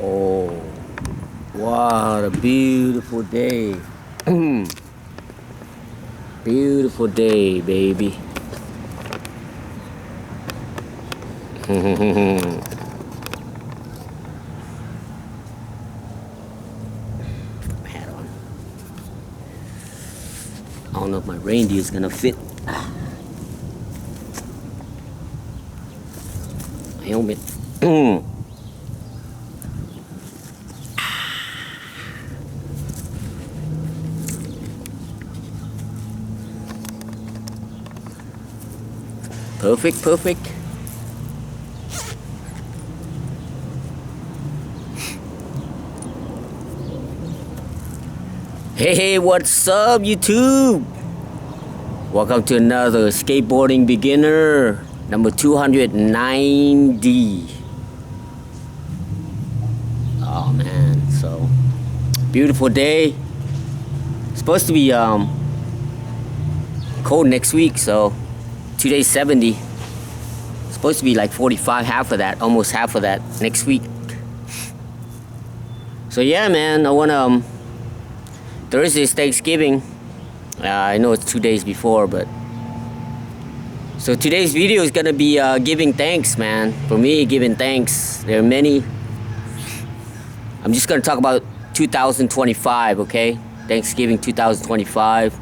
Oh, what a beautiful day. Beautiful day, baby. Hat on. I don't know if my reindeer is gonna fit. My helmet. Perfect, perfect. Hey, what's up, YouTube? Welcome to another skateboarding beginner, number 290. Oh man, so beautiful day. Supposed to be cold next week, so 2 days 70. Supposed to be like 45, half of that, almost half of that next week. So yeah, man, I wanna Thursday's Thanksgiving. I know it's 2 days before, but so today's video is gonna be giving thanks, man. For me, giving thanks. There are many. I'm just gonna talk about 2025, okay? Thanksgiving 2025.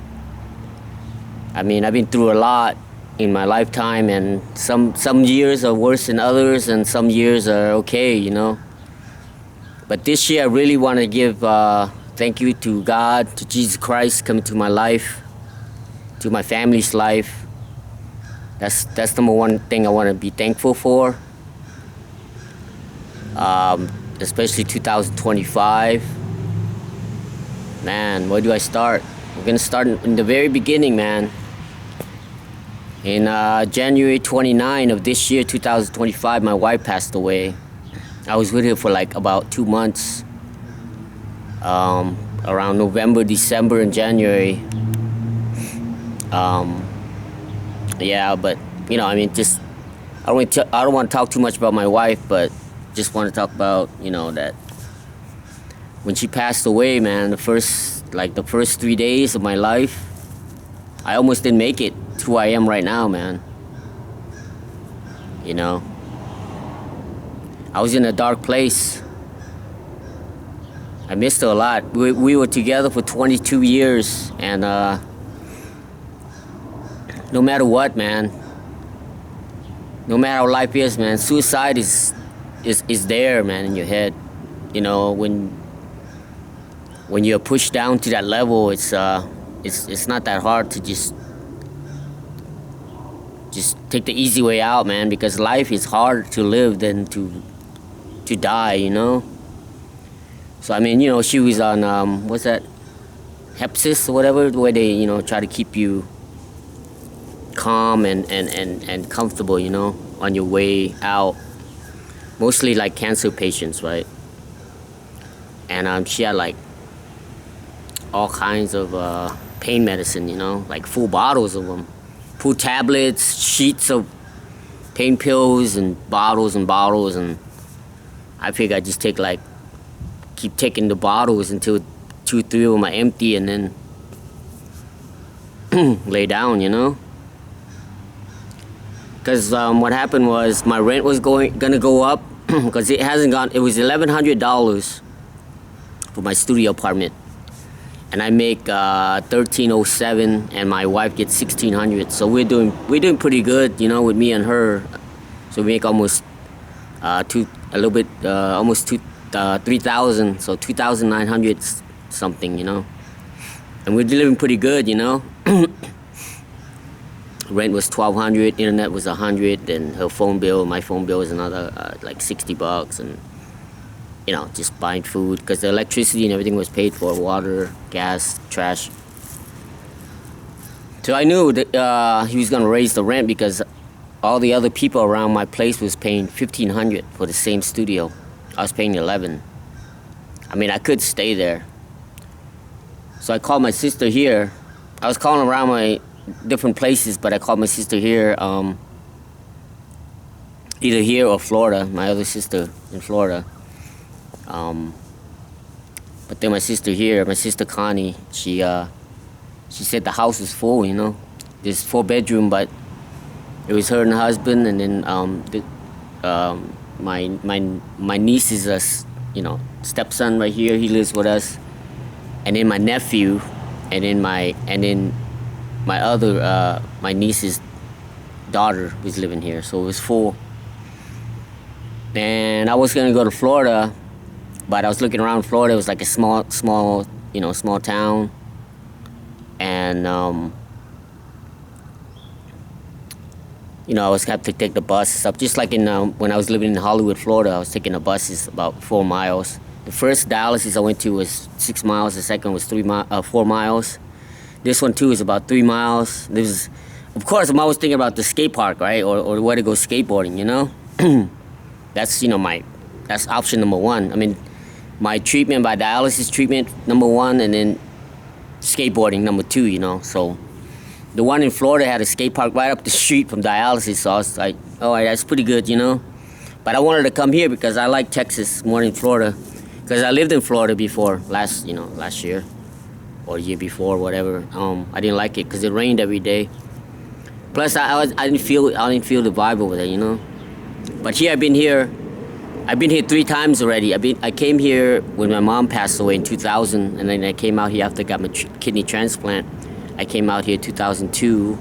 I mean, I've been through a lot in my lifetime, and some years are worse than others, and some years are okay, you know. But this year, I really want to give thank you to God, to Jesus Christ coming to my life, to my family's life. That's number one thing I want to be thankful for. Especially 2025. Man, where do I start? We're gonna start in the very beginning, man. In January 29 of this year, 2025, my wife passed away. I was with her for like about 2 months. Around November, December, and January. Yeah, but you know, I mean, just I don't want to talk too much about my wife, but just want to talk about, you know, that when she passed away, man, the first 3 days of my life, I almost didn't make it to who I am right now, man. You know, I was in a dark place. I missed her a lot. We were together for 22 years, and no matter what, man, no matter how life is, man, suicide is there, man, in your head. You know, when you're pushed down to that level, it's not that hard to just take the easy way out, man, because life is harder to live than to die, you know. So I mean, you know, she was on what's that, Hepsis or whatever, where they, you know, try to keep you calm and comfortable, you know, on your way out. Mostly like cancer patients, right? And she had like all kinds of pain medicine, you know, like full bottles of them, full tablets, sheets of pain pills, and bottles and bottles. And I figured I'd just keep taking the bottles until 2-3 of them are empty, and then lay down, you know. Because what happened was my rent was gonna go up because it hasn't gone. It was $1,100 for my studio apartment, and I make $1,307, and my wife gets $1,600. So we're doing pretty good, you know, with me and her. So we make almost almost 3,000, so 2,900 something, you know. And we're living pretty good, you know. Rent was $1,200, internet was $100, and her phone bill, my phone bill was another like $60, and you know, just buying food because the electricity and everything was paid for, water, gas, trash. So I knew that he was gonna raise the rent because all the other people around my place was paying $1,500 for the same studio. I was paying $11. I mean, I could stay there. So I called my sister here. I was calling around my different places, but I called my sister here, either here or Florida, my other sister in Florida. Um, but then my sister Connie, she said the house was full, you know. There's 4 bedroom, but it was her and her husband, and then my niece's stepson right here. He lives with us, and then my nephew, and then my other my niece's daughter was living here. So it was full. And I was gonna go to Florida, but I was looking around Florida. It was like a small town, and I was have to take the bus and stuff. Just like when I was living in Hollywood, Florida, I was taking the buses about 4 miles. The first dialysis I went to was 6 miles. The second was 4 miles. This one too is about 3 miles. Of course, I'm always thinking about the skate park, right, or where to go skateboarding. You know, that's that's option number one. I mean, my treatment by dialysis treatment number one, and then skateboarding number two. You know, so. The one in Florida had a skate park right up the street from dialysis, so I was like, all right, that's pretty good, you know. But I wanted to come here because I like Texas more than Florida, because I lived in Florida before last year or year before, whatever. I didn't like it because it rained every day. Plus, I didn't feel the vibe over there, you know. But here I've been here 3 times already. I came here when my mom passed away in 2000, and then I came out here after I got my kidney transplant. I came out here 2002.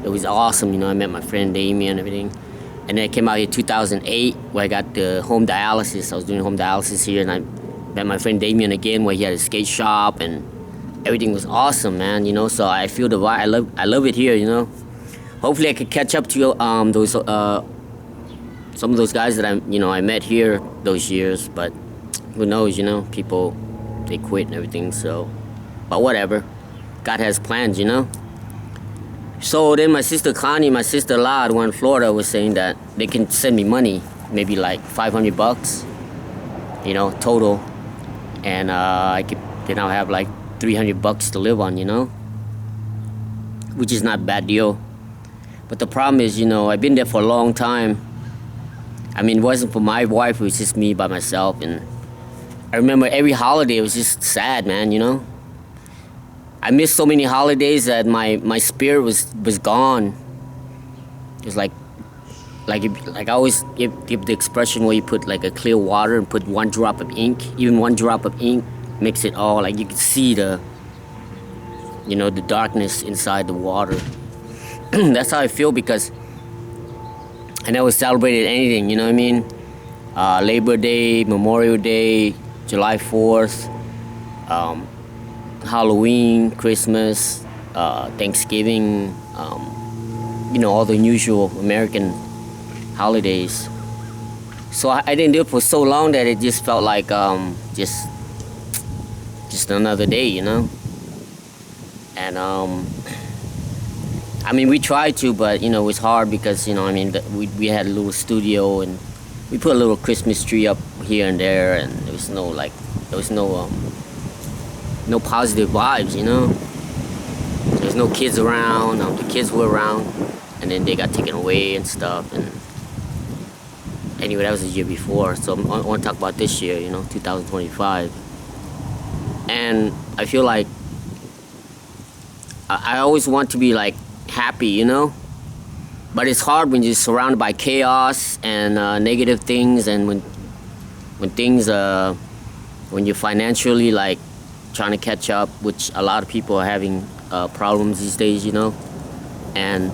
It was awesome, you know. I met my friend Damien and everything. And then I came out here 2008, where I got the home dialysis. I was doing home dialysis here, and I met my friend Damien again, where he had a skate shop, and everything was awesome, man. You know, so I feel the vibe. I love it here, you know. Hopefully, I could catch up to some of those guys that I met here those years. But who knows, you know? People, they quit and everything. So, but whatever. God has plans, you know. So then my sister Connie, my sister La, the one in Florida, was saying that they can send me money, maybe like $500, you know, total, and I could then I'll have like $300 to live on, you know, which is not a bad deal. But the problem is, you know, I've been there for a long time. I mean, it wasn't for my wife; it was just me by myself, and I remember every holiday it was just sad, man, you know. I missed so many holidays that my spirit was gone. It's like I always give the expression where you put like a clear water and put 1 drop of ink. Even 1 drop of ink makes it all, like you can see the darkness inside the water. That's how I feel, because I never celebrated anything, you know what I mean? Labor Day, Memorial Day, July 4th, Halloween, Christmas, Thanksgiving, all the usual American holidays. So I didn't do it for so long that it just felt like just another day, you know. And I mean, we tried to, but it was hard because we had a little studio, and we put a little Christmas tree up here and there, and there was no positive vibes, you know. There's no kids around. The kids were around, and then they got taken away and stuff. And anyway, that was the year before. So I want to talk about this year, 2025. And I feel like I always want to be like happy, you know. But it's hard when you're surrounded by chaos and negative things, and when you're financially like trying to catch up, which a lot of people are having problems these days, you know. And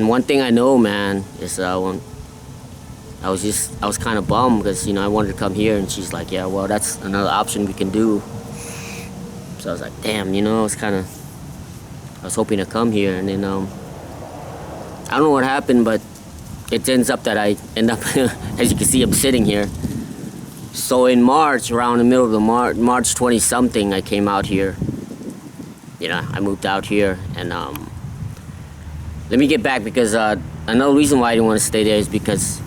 one thing I know, man, is when I was kind of bummed because I wanted to come here, and she's like, yeah, well, that's another option we can do. So I was like, damn, I was hoping to come here, and then I don't know what happened, but it ends up that I end up, as you can see, I'm sitting here. So in March, around the middle of the March 20-something, I came out here. I moved out here, and let me get back, because another reason why I didn't want to stay there is because,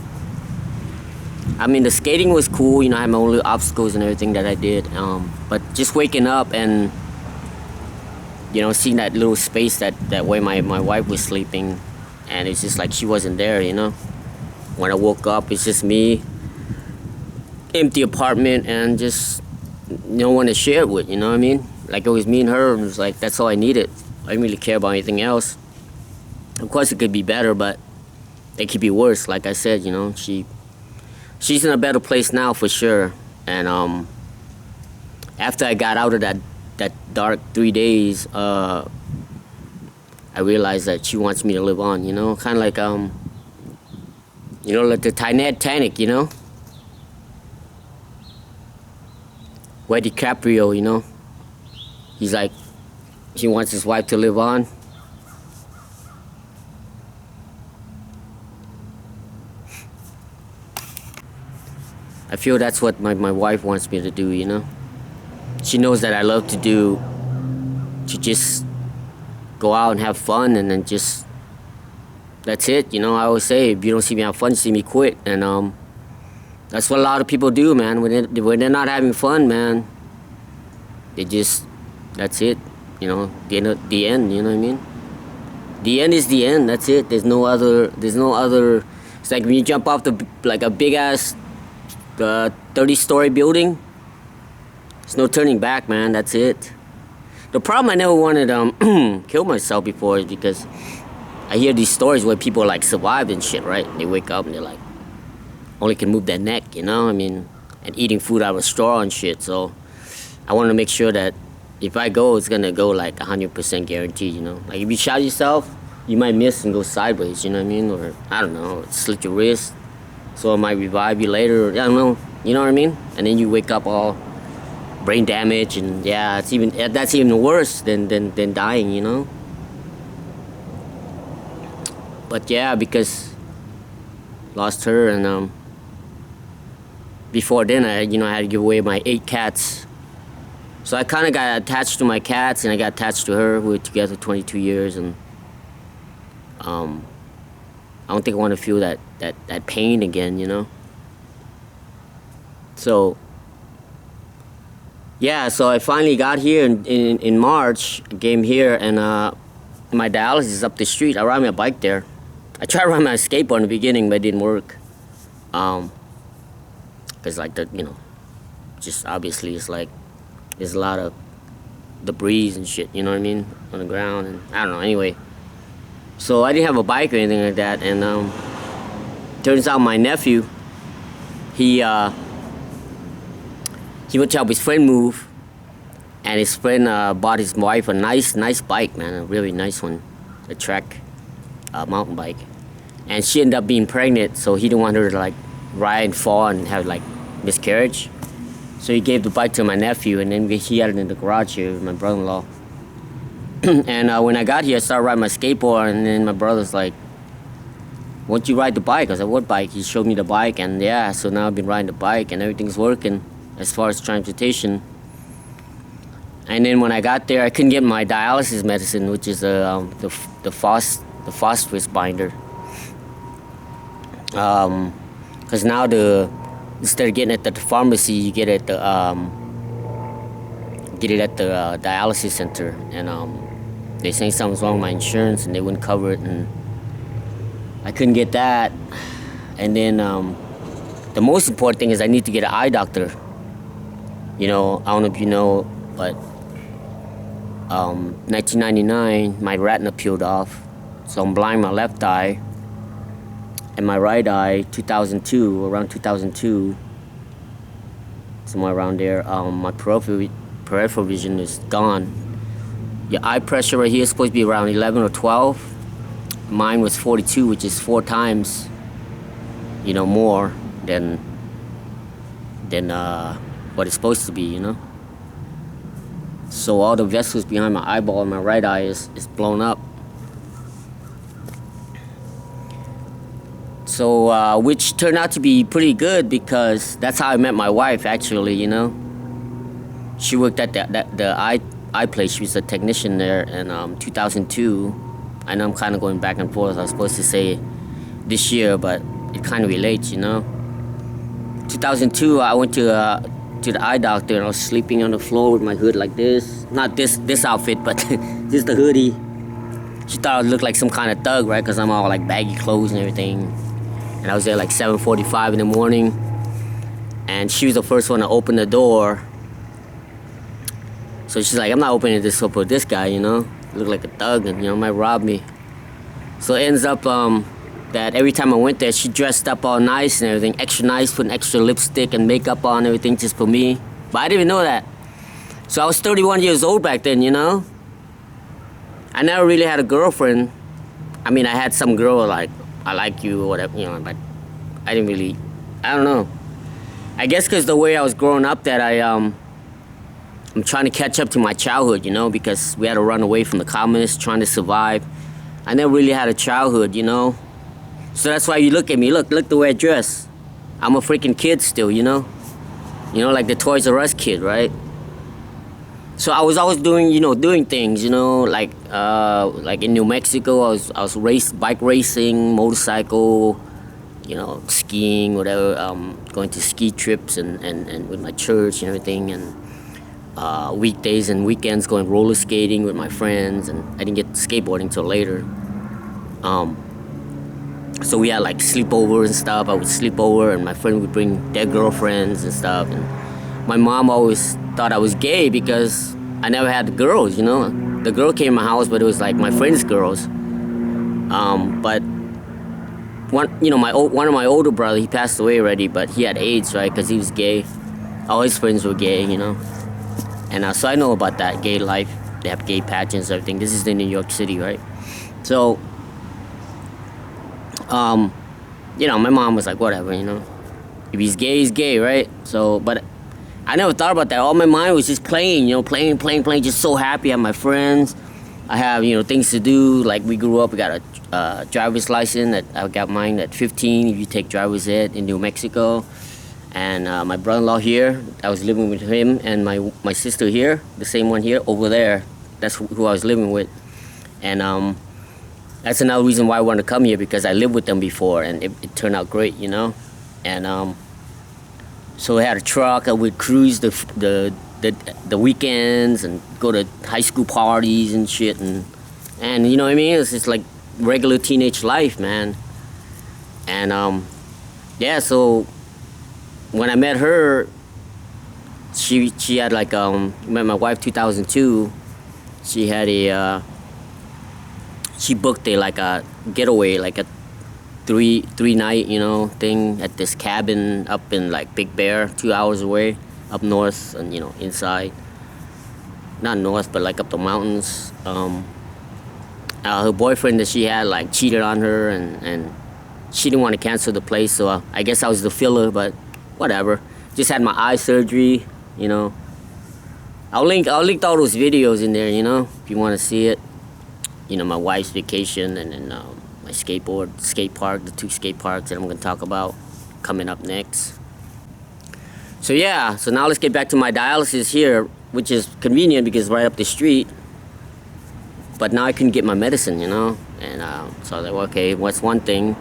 the skating was cool. I had my own little obstacles and everything that I did. But just waking up and, seeing that little space that way my wife was sleeping, and it's just like she wasn't there, When I woke up, it's just me. empty apartment and just no one to share it with, you know what I mean? Like it was me and her, and it was like that's all I needed. I didn't really care about anything else. Of course it could be better, but it could be worse. Like I said, you know, she's in a better place now for sure. And after I got out of that dark 3 days, I realized that she wants me to live on, you know, kind of like you know, like the Titanic, you know, where DiCaprio, you know, he's like, he wants his wife to live on. I feel that's what my wife wants me to do, you know. She knows that I love to just go out and have fun, and then just, that's it, you know. I always say, if you don't see me have fun, see me quit. And that's what a lot of people do, man. When they're not having fun, man, they just, that's it, you know. The end, you know what I mean? The end is the end, that's it. There's no other, it's like when you jump off like a big ass 30-story building, there's no turning back, man. That's it. The problem I never wanted to kill myself before is because I hear these stories where people like survive and shit, right? They wake up and they're like, only can move their neck, you know? I mean, and eating food out of a straw and shit. So I want to make sure that if I go, it's gonna go like 100% guaranteed, you know? Like if you shot yourself, you might miss and go sideways, you know what I mean? Or I don't know, slit your wrist, so it might revive you later. I don't know, you know what I mean? And then you wake up all brain damage, and yeah, that's even worse than dying, you know. But yeah, because lost her, and before then I had to give away my 8 cats. So I kind of got attached to my cats, and I got attached to her. We were together 22 years, and I don't think I want to feel that pain again, you know. So yeah, so I finally got here in March. I came here, and my dialysis is up the street. I ride my bike there. I tried to ride my skateboard in the beginning, but it didn't work. Cause like just obviously it's like there's a lot of debris and shit, you know what I mean, on the ground, and I don't know. Anyway, so I didn't have a bike or anything like that, and turns out my nephew, he went to help his friend move, and his friend bought his wife a nice bike, man, a really nice one, a Trek mountain bike, and she ended up being pregnant, so he didn't want her to like ride and fall and have like miscarriage, so he gave the bike to my nephew, and then he had it in the garage here with my brother-in-law. And when I got here, I started riding my skateboard, and then my brother's like, "Why don't you ride the bike?" I was like, "What bike?" He showed me the bike, and yeah, so now I've been riding the bike, and everything's working as far as transportation. And then when I got there, I couldn't get my dialysis medicine, which is the phosphorus binder. Because now instead of getting it at the pharmacy, you get it at the dialysis center, and they saying something's wrong with my insurance, and they wouldn't cover it, and I couldn't get that. And then the most important thing is I need to get an eye doctor. You know, I don't know if you know, but 1999, my retina peeled off, so I'm blind in my left eye, and my right eye, around 2002, somewhere around there, my peripheral vision is gone. Your eye pressure right here is supposed to be around 11 or 12. Mine was 42, which is 4 times, more than what it's supposed to be, you know. So all the vessels behind my eyeball in my right eye is blown up. So which turned out to be pretty good, because that's how I met my wife, actually, you know. She worked at the eye place. She was a technician there in 2002. I know I'm kind of going back and forth. I was supposed to say this year, but it kind of relates, you know. 2002, I went to the eye doctor, and I was sleeping on the floor with my hood like this. Not this outfit, but just the hoodie. She thought I looked like some kind of thug, right? Because I'm all like baggy clothes and everything. And I was there like 7:45 in the morning. and she was the first one to open the door. So she's like, I'm not opening this up for this guy, you know, look like a thug and, you know, might rob me. So it ends up that every time I went there, she dressed up all nice and everything, extra nice, putting extra lipstick and makeup on, everything just for me. But I didn't even know that. So I was 31 years old back then, you know. I never really had a girlfriend. I mean, I had some girl like, I like you or whatever, you know, but I didn't really, I don't know. I guess because the way I was growing up that I'm trying to catch up to my childhood, you know, because we had to run away from the communists, trying to survive. I never really had a childhood, you know. So that's why you look at me, look the way I dress. I'm a freaking kid still, you know. You know, like the Toys R Us kid, right? So I was always doing things, you know, like in New Mexico, I was bike racing, motorcycle, you know, skiing, whatever, going to ski trips and with my church and everything, and weekdays and weekends going roller skating with my friends, and I didn't get skateboarding till later. So we had like sleepovers and stuff. I would sleep over and my friend would bring their girlfriends and stuff, and my mom always thought I was gay because I never had the girls, you know. The girl came to my house, but it was like my friends' girls. But one of my older brother, he passed away already, but he had AIDS, right? Because he was gay. All his friends were gay, you know. And so I know about that gay life. They have gay pageants and everything. This is in New York City, right? So, you know, my mom was like, whatever, you know. If he's gay, right? So, but I never thought about that. All my mind was just playing, you know, playing, just so happy. I have my friends. I have, you know, things to do. Like we grew up, we got a driver's license. I got mine at 15 if you take driver's ed in New Mexico. And my brother-in-law here, I was living with him, and my sister here, the same one here, over there. That's who I was living with. And that's another reason why I wanted to come here, because I lived with them before, and it turned out great, you know. And so I had a truck. I would cruise the weekends and go to high school parties and shit, and you know what I mean. It's just like regular teenage life, man. And yeah. So when I met her, she had like met my wife 2002. She had she booked a getaway, like a three night, you know, thing at this cabin up in like Big Bear, 2 hours away, up north, and you know, inside, not north, but like up the mountains. Her boyfriend that she had like cheated on her, and she didn't want to cancel the place, so I guess I was the filler, but whatever. Just had my eye surgery, you know. I'll link all those videos in there, you know, if you want to see it. You know, my wife's vacation, and then my skate park, the 2 skate parks that I'm going to talk about coming up next. So yeah, so now let's get back to my dialysis here, which is convenient because it's right up the street. But now I couldn't get my medicine, you know, and so I was like, well, okay, what's one thing,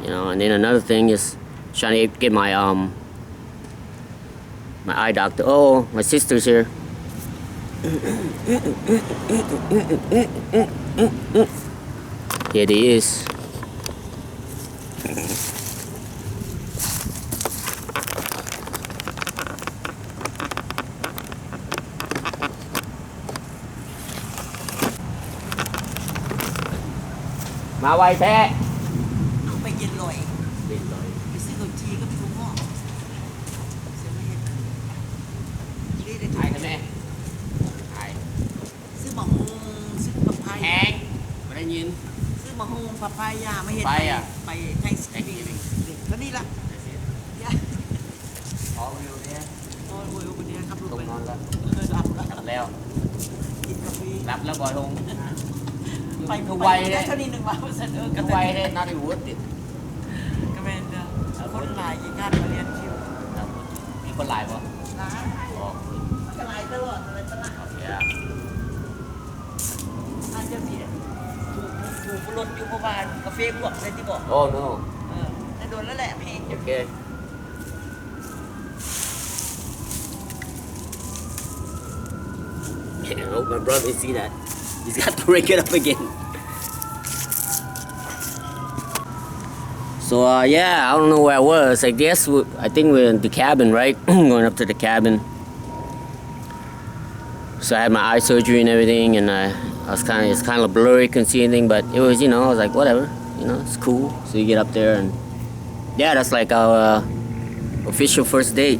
you know, and then another thing is trying to get my eye doctor. Oh, my sister's here. Here he is. Ma quay thế. Không phải giật lội. Cái xe lội chi có bị không ngọ. Xe máy hết. Đi đây Ai thế mẹ? Ai?ซื้อมะฮงซื้อปะพาย แพงไม่ได้ยิน ซื้อมะฮงปะพายาไม่เห็น ไปอ่ะ ไปแทงสกีก็นี่ละย่า ขอวิวเนี่ย โอ้ยวันนี้ขับรถ ตรง ไป นอนแล้ว หลับ กลับแล้ว กินกาแฟ รับแล้วบ่อยลง ไป คือไวเล ได้ ย เท่านี้หนึ่งวันเสร็จ คือไวเลยน่าจะวุฒิ กาแฟคนหลายกี่งานมาเรียนคิว มีคนหลายปะ หลาย อ๋อ ก็หลายตลอดอะไรตลอด โอเค อาจจะมีถูกรถอยู่เมื่อวานกาแฟบวกเลยที่บอก โอ้ no แต่โดนแล้วแหละเพลง โอเค I hope my brother see that. He's got to break it up again. So yeah, I don't know where I was. I guess I think we're in the cabin, right? Going up to the cabin. So I had my eye surgery and everything, and it's kind of blurry, couldn't see anything, but it was, I was like, whatever, it's cool. So you get up there, and yeah, that's like our official first date.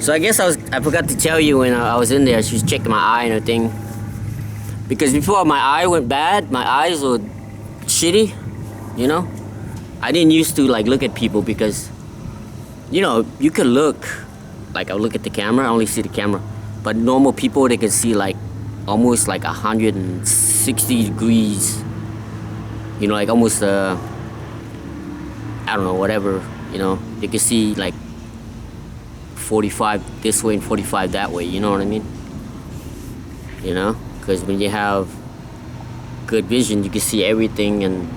So I guess I forgot to tell you when I was in there, she was checking my eye and everything. Because before my eye went bad, my eyes were shitty, I didn't used to like look at people because, you could look, like I would look at the camera, I only see the camera. But normal people, they can see like almost like 160 degrees, like almost, I don't know, whatever, they can see like 45 this way and 45 that way, you know what I mean? Because when you have good vision, you can see everything. And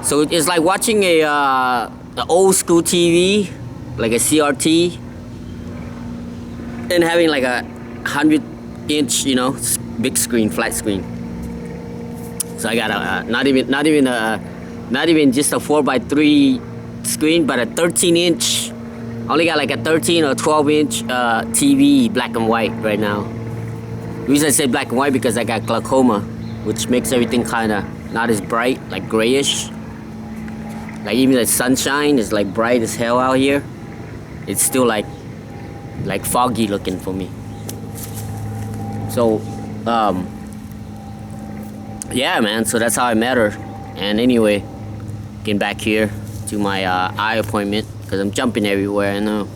so it's like watching a old school TV, like a CRT, and having like a 100-inch, big screen, flat screen. So I got a not even just a 4x3 screen, but a 13-inch. Only got like a 13 or 12-inch TV, black and white right now. The reason I say black and white because I got glaucoma, which makes everything kind of not as bright, like grayish. Like even the sunshine is like bright as hell out here. It's still like foggy looking for me. So, yeah, man. So that's how I met her. And anyway, getting back here to my eye appointment because I'm jumping everywhere. I know.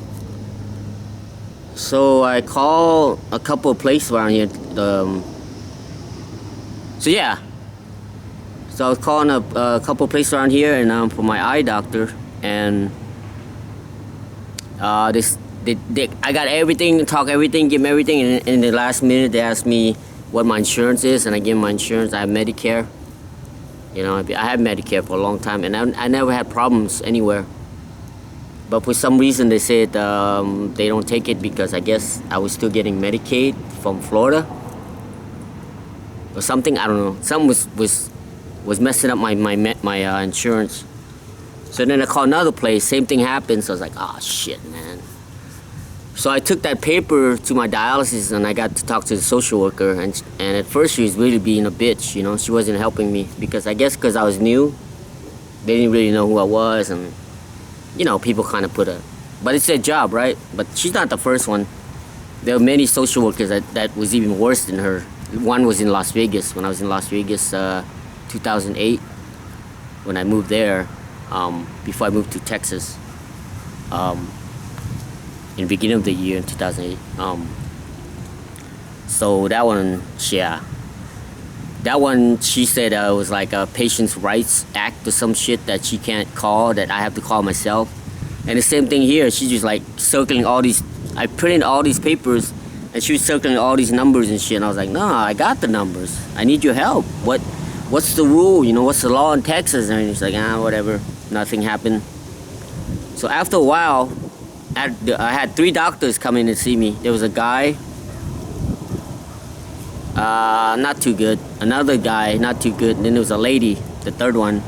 So I called a couple of places around here. So yeah. So I was calling a couple of places around here and for my eye doctor, and I got everything, talk everything, give them everything, and in the last minute they asked me what my insurance is, and I give them my insurance. I have Medicare. I had Medicare for a long time, and I never had problems anywhere. But for some reason they said they don't take it because I guess I was still getting Medicaid from Florida or something. I don't know. Something was messing up my insurance. So then I called another place. Same thing happened. So I was like, oh shit, man. So I took that paper to my dialysis and I got to talk to the social worker. And at first she was really being a bitch. She wasn't helping me because I guess I was new, they didn't really know who I was, and people kind of but it's their job, right? But she's not the first one. There were many social workers that was even worse than her. One was in Las Vegas, when I was in Las Vegas, 2008, when I moved there, before I moved to Texas, in the beginning of the year in 2008. So that one, yeah. That one, she said it was like a Patients' Rights Act or some shit that she can't call, that I have to call myself. And the same thing here, she's just like circling all these, I printed all these papers, and she was circling all these numbers and shit, and I was like, no, I got the numbers. I need your help. What's the rule? What's the law in Texas? And she's like, whatever. Nothing happened. So after a while, I had 3 doctors come in and see me. There was a guy, not too good. Another guy, not too good. And then there was a lady, the third one.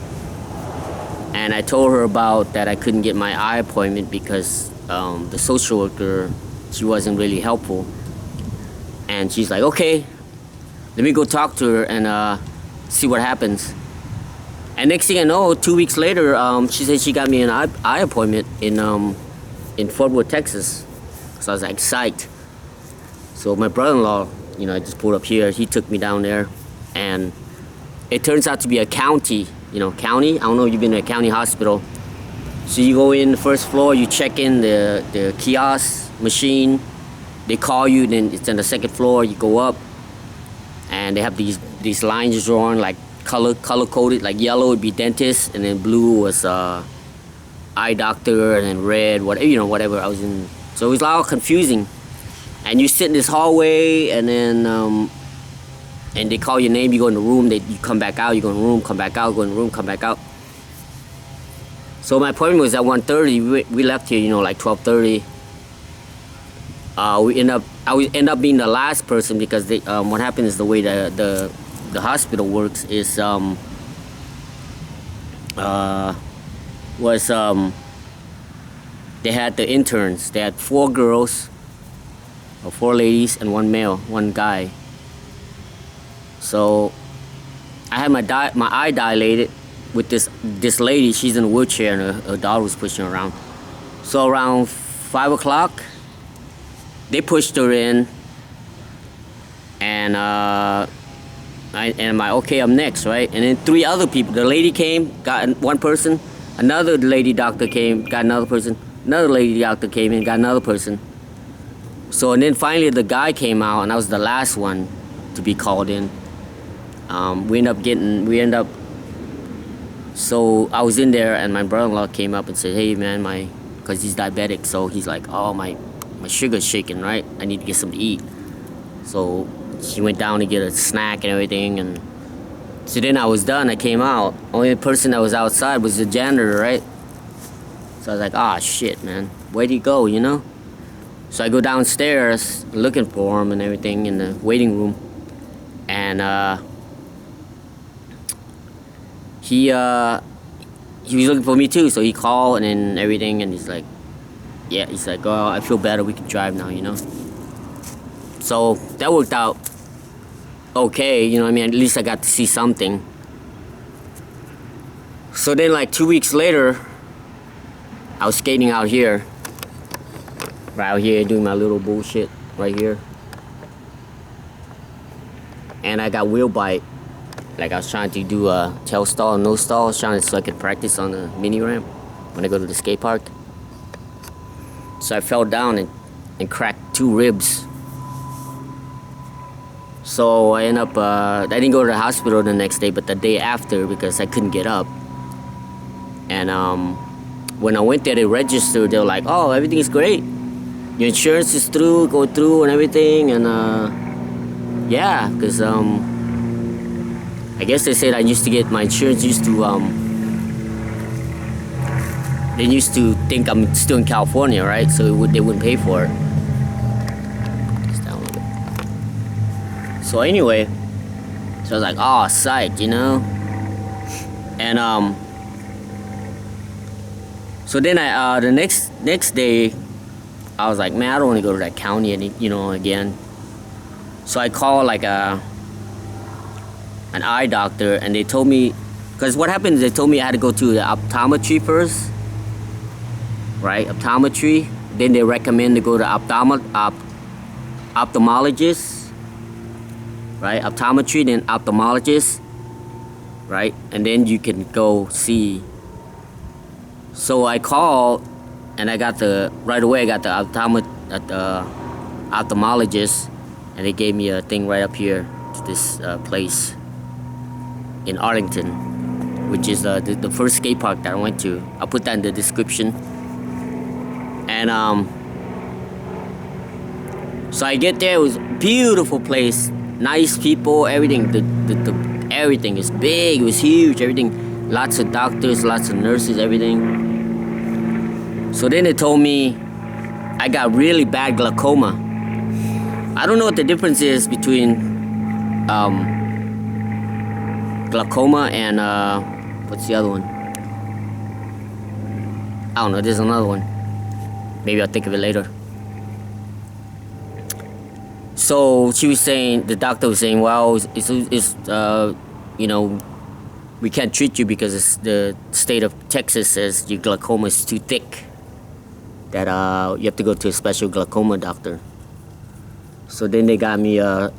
And I told her about that I couldn't get my eye appointment because the social worker, she wasn't really helpful. And she's like, okay, let me go talk to her and see what happens. And next thing I know, 2 weeks later, she said she got me an eye appointment in Fort Worth, Texas. So I was like psyched. So my brother-in-law, I just pulled up here. He took me down there, and it turns out to be a county. County. I don't know if you've been to a county hospital. So you go in the first floor, you check in the kiosk machine. They call you, then it's on the second floor. You go up, and they have these lines drawn like color coded. Like yellow would be dentist, and then blue was eye doctor, and then red, whatever I was in. So it was all confusing. And you sit in this hallway, and then and they call your name. You go in the room. You come back out. You go in the room. Come back out. Go in the room. Come back out. So my appointment was at 1:30. We left here, like 12:30. I end up being the last person because what happened is the way the was they had the interns. They had 4 girls, or 4 ladies, and 1 male, 1 guy. So I had my eye dilated with this lady. She's in a wheelchair and her daughter was pushing her around. So around 5 o'clock, they pushed her in, and I'm like, okay, I'm next, right? And then 3 other people. The lady came, got 1 person. Another lady doctor came, got another person. Another lady doctor came in, got another person. So and then finally the guy came out, and I was the last one to be called in. So I was in there, and my brother-in-law came up and said, hey man, because he's diabetic, so he's like, oh, my sugar's shaking, right? I need to get something to eat. So she went down to get a snack and everything, and so then I was done. I came out. Only person that was outside was the janitor, right? So I was like, ah, shit, man, where'd he go, you know? So I go downstairs looking for him and everything in the waiting room, and he was looking for me too. So he called and then everything, and he's like, yeah, he's like, oh, I feel better, we can drive now, you know? So that worked out okay, you know what I mean? At least I got to see something. So then like 2 weeks later, I was skating out here, right out here, doing my little bullshit right here. And I got wheel bite. Like I was trying to do a tail stall, no stall. I was trying so I could practice on the mini ramp when I go to the skate park. So I fell down and cracked 2 ribs. So I ended up, I didn't go to the hospital the next day, but the day after, because I couldn't get up. And when I went there, they registered. They were like, oh, everything is great. Your insurance is go through and everything. And yeah, because I guess they said I used to get, my insurance used to, they used to think I'm still in California, right? So they wouldn't pay for it. So anyway, so I was like, oh, psych, you know? And so then the next day, I was like, man, I don't want to go to that county again. So I called like an eye doctor, and they told me, because what happened is they told me I had to go to the optometry first, right? Optometry. Then they recommend to go to ophthalmologist. Right, optometry, then ophthalmologist, right, and then you can go see. So I called, and right away I got the ophthalmologist, and they gave me a thing right up here to this place in Arlington, which is the first skate park that I went to. I'll put that in the description. And so I get there. It was a beautiful place. Nice people, everything. Everything is big. It was huge. Everything, lots of doctors, lots of nurses, everything. So then they told me I got really bad glaucoma. I don't know what the difference is between glaucoma and what's the other one? I don't know. There's another one. Maybe I'll think of it later. So she was saying, the doctor was saying, well, it's we can't treat you because the state of Texas says your glaucoma is too thick, that you have to go to a special glaucoma doctor. So then they got me a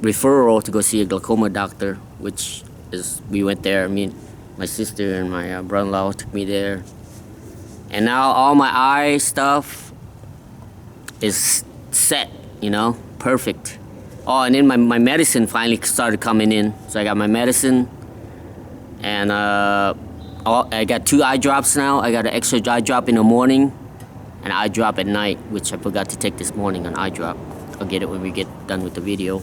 referral to go see a glaucoma doctor, which is, we went there. Me, my sister, and my brother-in-law took me there. And now all my eye stuff is set. Perfect. Oh, and then my medicine finally started coming in. So I got my medicine, and I got 2 eye drops now. I got an extra eye drop in the morning, and an eye drop at night, which I forgot to take this morning, an eye drop. I'll get it when we get done with the video.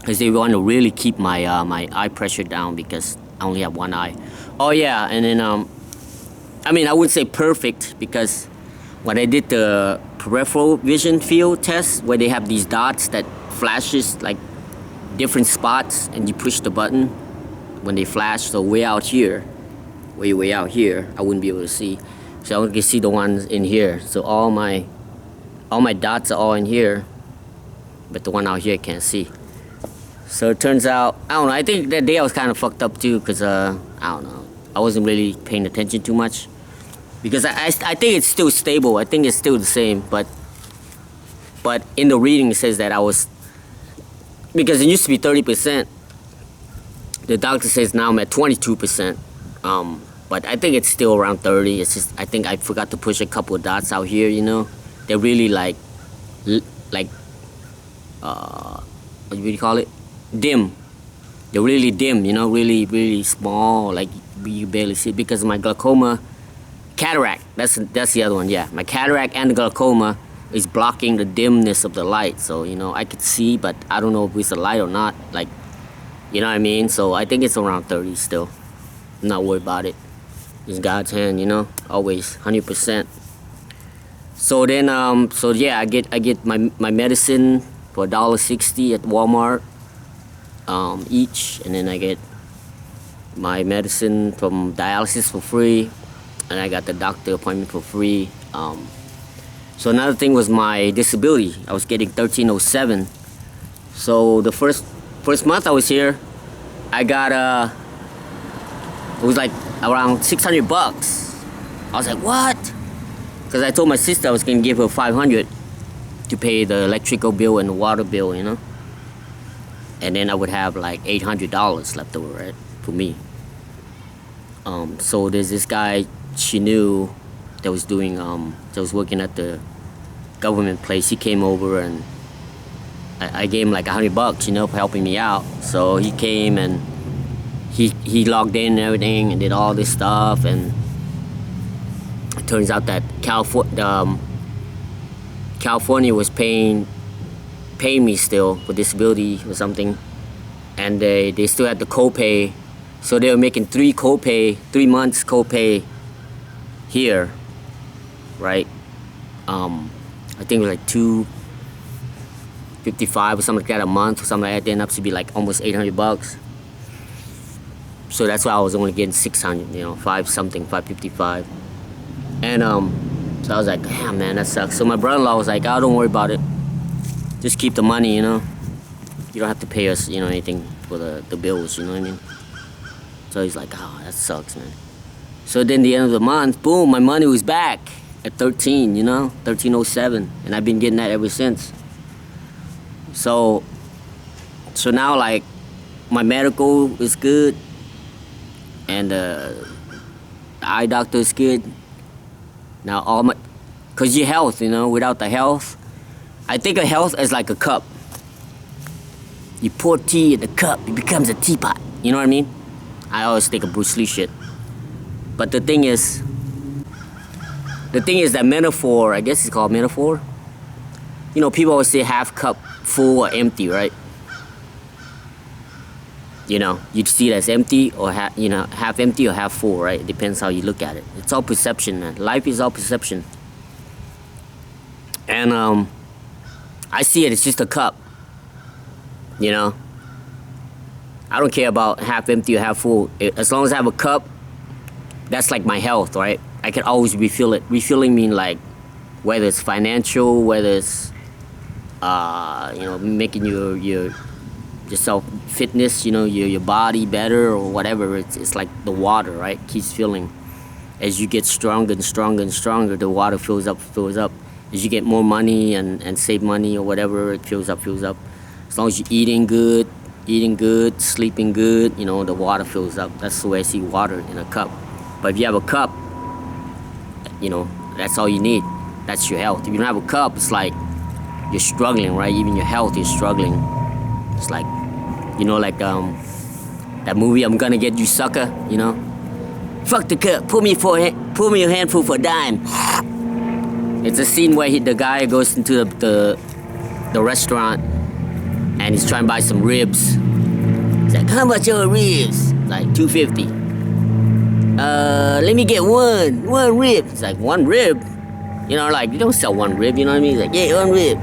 Because they want to really keep my my eye pressure down, because I only have 1 eye. Oh yeah, and then I wouldn't say perfect, because when I did the peripheral vision field test, where they have these dots that flashes like different spots, and you push the button when they flash. So way out here, way out here, I wouldn't be able to see. So I only can see the ones in here. So all my dots are all in here, but the one out here I can't see. So it turns out, I don't know, I think that day I was kind of fucked up too, because I don't know, I wasn't really paying attention too much. Because I think it's still stable, I think it's still the same, but in the reading it says that I was, because it used to be 30%, the doctor says now I'm at 22%, but I think it's still around 30. It's just, I think I forgot to push a couple of dots out here, you know. They're really like, what do you call it? Dim. They're really dim, you know, really small, like you barely see it because of my glaucoma. Cataract, that's the other one, yeah. My cataract and the glaucoma is blocking the dimness of the light. So, you know, I could see, but I don't know if it's a light or not, like, you know what I mean? So I think it's around 30 still. I'm not worried about it. It's God's hand, you know, always, 100%. So then, so yeah, I get my medicine for $1.60 at Walmart each, and then I get my medicine from dialysis for free, and I got the doctor appointment for free. So another thing was my disability. I was getting 1307. So the first month I was here, I got it was like around $600. I was like, what? Because I told my sister I was gonna give her $500 to pay the electrical bill and the water bill, you know. And then I would have like $800 left over, right, for me. So there's this guy she knew that was doing that was working at the government place. He came over and I gave him like $100, you know, for helping me out. So he came and he logged in and everything and did all this stuff, and it turns out that California was paying me still for disability or something, and they still had the copay, so they were making 3 months copay here, right? I think it was like $255 or something like that a month or something like that. It ended up to be like almost $800. So that's why I was only getting $600, you know, $555. And so I was like, damn, man, that sucks. So my brother-in-law was like, oh, don't worry about it. Just keep the money, you know. You don't have to pay us, you know, anything for the bills, you know what I mean? So he's like, oh, that sucks, man. So then the end of the month, boom, my money was back at 13, you know, 1307. And I've been getting that ever since. So now, like, my medical is good. And the eye doctor is good. Now cause your health, you know, without the health, I think of health as like a cup. You pour tea in the cup, it becomes a teapot. You know what I mean? I always think of Bruce Lee shit. But the thing is that metaphor, I guess it's called metaphor. You know, people always say half cup full or empty, right? You know, you see it as empty or half empty or half full, right? It depends how you look at it. It's all perception, man. Life is all perception. And I see it as just a cup. You know, I don't care about half empty or half full. As long as I have a cup, that's like my health, right? I can always refill it. Refilling mean like whether it's financial, whether it's you know, making yourself fitness, you know, your body better or whatever. It's like the water, right? Keeps filling. As you get stronger and stronger and stronger, the water fills up. As you get more money and save money or whatever, it fills up. As long as you're eating good, sleeping good, you know, the water fills up. That's the way I see water in a cup. But if you have a cup, you know, that's all you need. That's your health. If you don't have a cup, it's like you're struggling, right? Even your health is struggling. It's like, you know, like that movie, I'm Gonna Get You Sucker, you know? Fuck the cup, pull me a handful for a dime. It's a scene where the guy goes into the restaurant and he's trying to buy some ribs. He's like, how much are ribs? It's like $2.50. Let me get one rib. It's like, one rib? You know, like, you don't sell one rib, you know what I mean? He's like, yeah, one rib.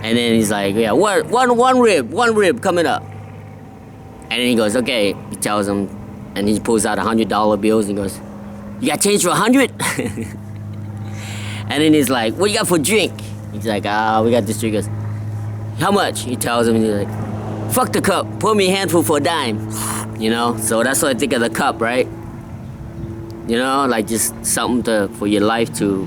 And then he's like, yeah, one rib coming up. And then he goes, okay, he tells him, and And he pulls out $100 bills and goes, "You got change for 100?" And then he's like, "What you got for drink?" He's like, "We got this drink." He goes, "How much?" He tells him, and he's like, "Fuck the cup, pour me a handful for a dime." You know, so that's what I think of the cup, right? You know, like just something for your life to.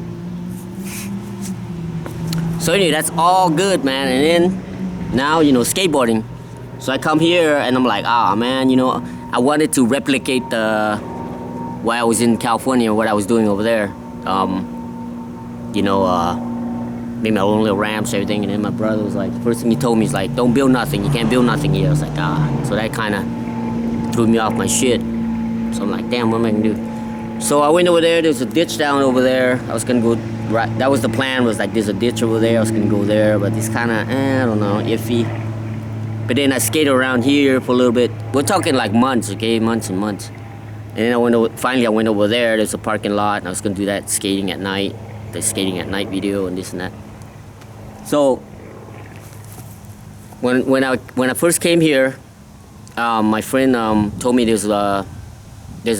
So anyway, that's all good, man. And then now, you know, skateboarding. So I come here and I'm like, man, you know, I wanted to replicate while I was in California, what I was doing over there. You know, made my own little ramps, everything. And then my brother was like, the first thing he told me is like, "Don't build nothing. You can't build nothing here." I was like, So that kind of threw me off my shit. So I'm like, damn, what am I gonna do? So I went over there. There's a ditch down over there. I was gonna go right. That was the plan. Was like, there's a ditch over there. I was gonna go there, but it's kind of, I don't know, iffy. But then I skated around here for a little bit. We're talking like months, okay, months and months. And then finally I went over there. There's a parking lot, and I was gonna do that skating at night, the skating at night video and this and that. So when I first came here, my friend told me there's a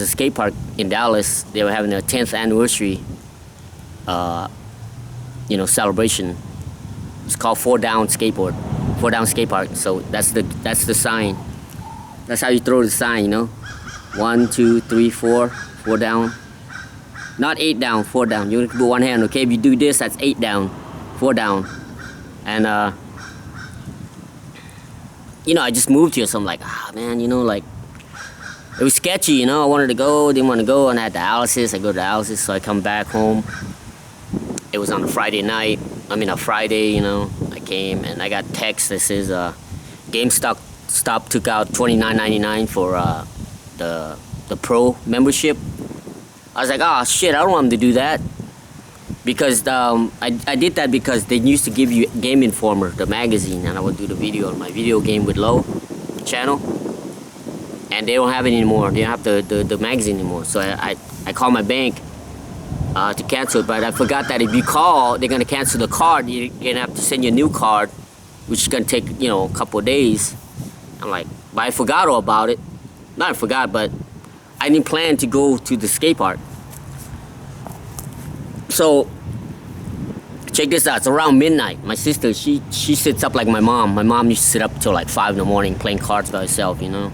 skate park in Dallas. They were having their 10th anniversary, you know, celebration. It's called 4 Down Skate Park. So that's the sign. That's how you throw the sign, you know. 1, 2, 3, 4, 4 down. Not 8 down, 4 down. You can put one hand, okay? If you do this, that's 8 down, 4 down. And you know, I just moved here, so I'm like, man, you know, like, it was sketchy, you know. I wanted to go, didn't want to go, and I had dialysis. I go to dialysis, so I come back home. It was on a Friday night. I mean, a Friday, you know. I came, and I got text that says GameStop took out $29.99 for the Pro membership. I was like, shit, I don't want them to do that. Because I did that because they used to give you Game Informer, the magazine, and I would do the video on my Video Game with Lo channel. And they don't have it anymore. They don't have the magazine anymore. So I called my bank to cancel it, but I forgot that if you call, they're gonna cancel the card. You're gonna have to send you a new card, which is gonna take, you know, a couple of days. I'm like, but I forgot all about it. Not I forgot, but I didn't plan to go to the skate park. So check this out. It's around midnight. My sister, she sits up like my mom. My mom used to sit up till like 5 in the morning playing cards by herself, you know.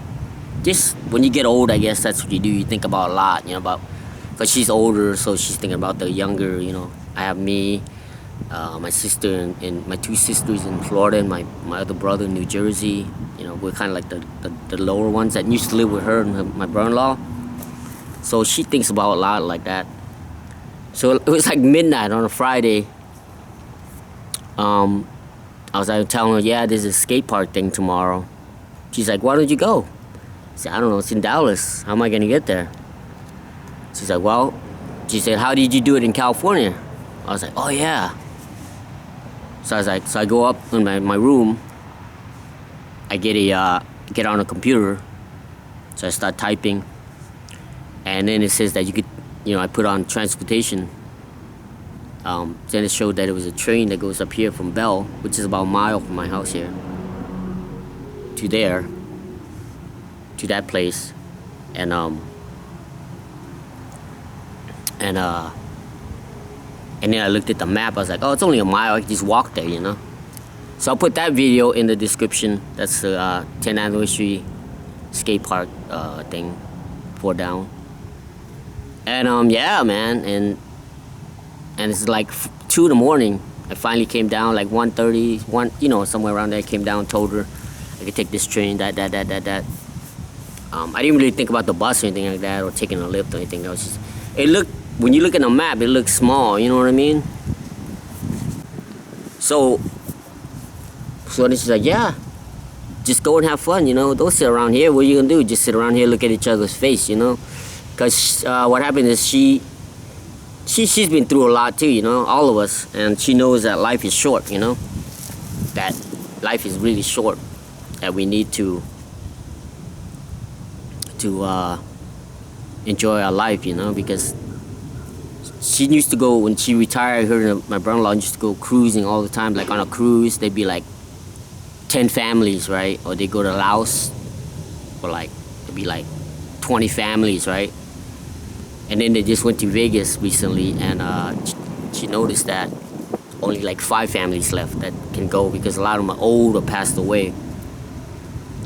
Just when you get old, I guess that's what you do. You think about a lot, you know, about, because she's older, so she's thinking about the younger, you know. I have me, my sister, and my 2 sisters in Florida, and my other brother in New Jersey. You know, we're kind of like the lower ones that used to live with her and my brother-in-law. So she thinks about a lot like that. So it was like midnight on a Friday. I was like telling her, yeah, there's a skate park thing tomorrow. She's like, why don't you go? I said, I don't know, it's in Dallas. How am I gonna get there? She's like, well, she said, how did you do it in California? I was like, oh yeah. So I was like, so I go up in my room. I get on a computer. So I start typing. And then it says that you could, you know, I put on transportation. Then it showed that it was a train that goes up here from Bell, which is about a mile from my house here, to there, to that place. And then I looked at the map. I was like, oh, it's only a mile. I can just walk there, you know. So I'll put that video in the description. That's the 10th anniversary skate park thing, 4 Down. And yeah, man, and it's like 2 in the morning. I finally came down, like 1:30, you know, somewhere around there. I came down, told her I could take this train, that. I didn't really think about the bus or anything like that, or taking a lift or anything else. It looked, when you look at the map, it looks small, you know what I mean? So then she's like, yeah, just go and have fun, you know. Don't sit around here. What are you gonna do? Just sit around here, look at each other's face, you know? Because what happened is she's been through a lot too, you know, all of us. And she knows that life is short, you know. That life is really short. That we need to enjoy our life, you know, because she used to go, when she retired, her and my brother-in-law used to go cruising all the time. Like on a cruise, they'd be like 10 families, right? Or they go to Laos, or like, it'd be like 20 families, right? And then they just went to Vegas recently, and she noticed that only like 5 families left that can go because a lot of them are old or passed away.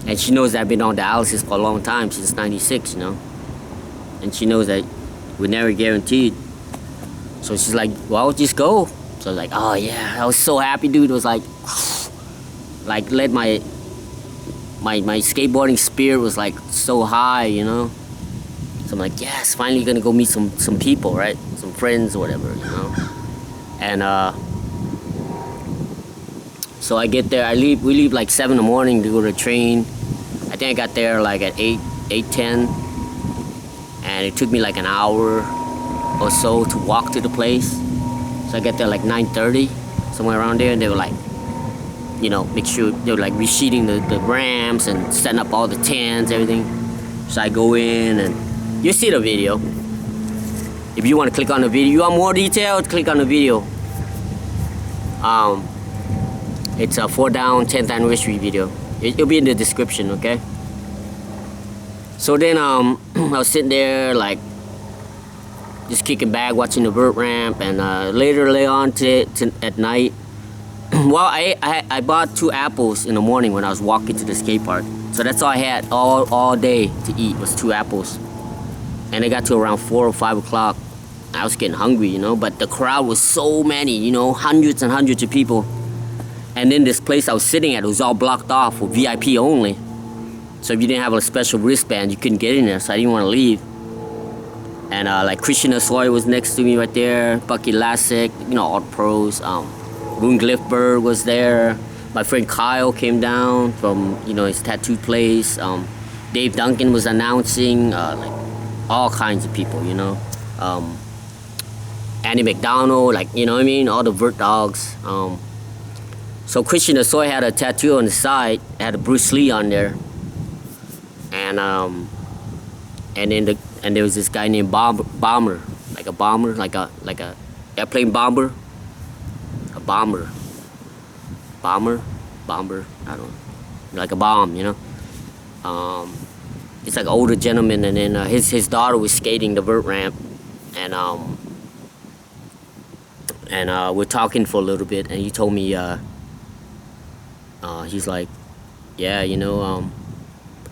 And she knows that I've been on dialysis for a long time, since 96, you know? And she knows that we're never guaranteed. So she's like, well, just go. So I was like, oh yeah, I was so happy, dude. It was like let my skateboarding spirit was like so high, you know? So I'm like, yes, finally gonna go meet some people, right? Some friends or whatever, you know? And so I get there, we leave like 7 in the morning to go to the train. I think I got there like at 8:10, and it took me like an hour or so to walk to the place. So I got there like 9:30, somewhere around there, and they were like, you know, make sure they were like resheeting the ramps and setting up all the tents, everything. So I go in, and you see the video. If you want to click on the video, you want more details, click on the video. It's a 4 Down 10th anniversary video. It'll be in the description, okay? So then I was sitting there like just kicking back, watching the vert ramp, and later on at night, well, I bought 2 apples in the morning when I was walking to the skate park. So that's all I had all day to eat was 2 apples. And it got to around 4 or 5 o'clock. I was getting hungry, you know, but the crowd was so many, you know, hundreds and hundreds of people. And then this place I was sitting at, it was all blocked off for VIP only. So if you didn't have a special wristband, you couldn't get in there, so I didn't want to leave. And like Christian Asoy was next to me right there, Bucky Lasek, you know, all the pros. Rune Glifberg was there. My friend Kyle came down from, you know, his tattoo place. Dave Duncan was announcing, like all kinds of people, you know. Andy McDonald, like, you know what I mean? All the vert dogs. So Christian Asoy had a tattoo on the side, had a Bruce Lee on there. And there was this guy named Bomber, like a airplane bomber, bomber, I don't know, like a bomb, you know. It's like an older gentleman, and then his daughter was skating the vert ramp, and we're talking for a little bit, and he told me, he's like, yeah, you know,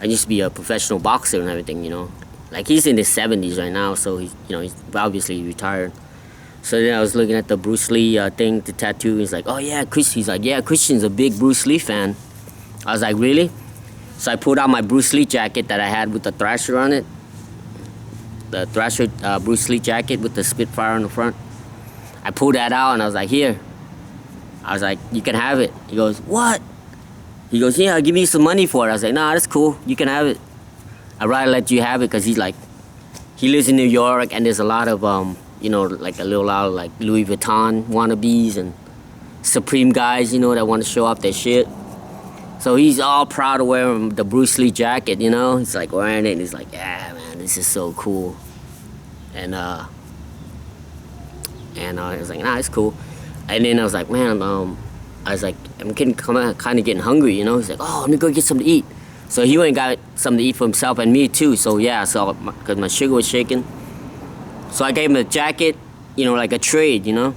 I used to be a professional boxer and everything, you know. Like, he's in his 70s right now, so he's, you know, he's obviously retired. So then I was looking at the Bruce Lee thing, the tattoo. He's like, oh yeah, he's like, yeah, Christian's a big Bruce Lee fan. I was like, really? So I pulled out my Bruce Lee jacket that I had with the Thrasher on it. The Thrasher Bruce Lee jacket with the Spitfire on the front. I pulled that out and I was like, here. I was like, you can have it. He goes, what? He goes, yeah, I'll give you some money for it. I was like, nah, that's cool. You can have it. I'd rather let you have it because he's like, he lives in New York, and there's a lot of, you know, like a little lot of like Louis Vuitton wannabes and Supreme guys, you know, that want to show off their shit. So he's all proud of wearing the Bruce Lee jacket, you know. He's like wearing it, and he's like, yeah, man, this is so cool. And I was like, nah, it's cool. And then I was like, man, I was like, I'm kind of getting hungry, you know. He's like, oh, let me go get something to eat. So he went and got something to eat for himself and me too. So yeah, so because my sugar was shaking. So I gave him a jacket, you know, like a trade, you know,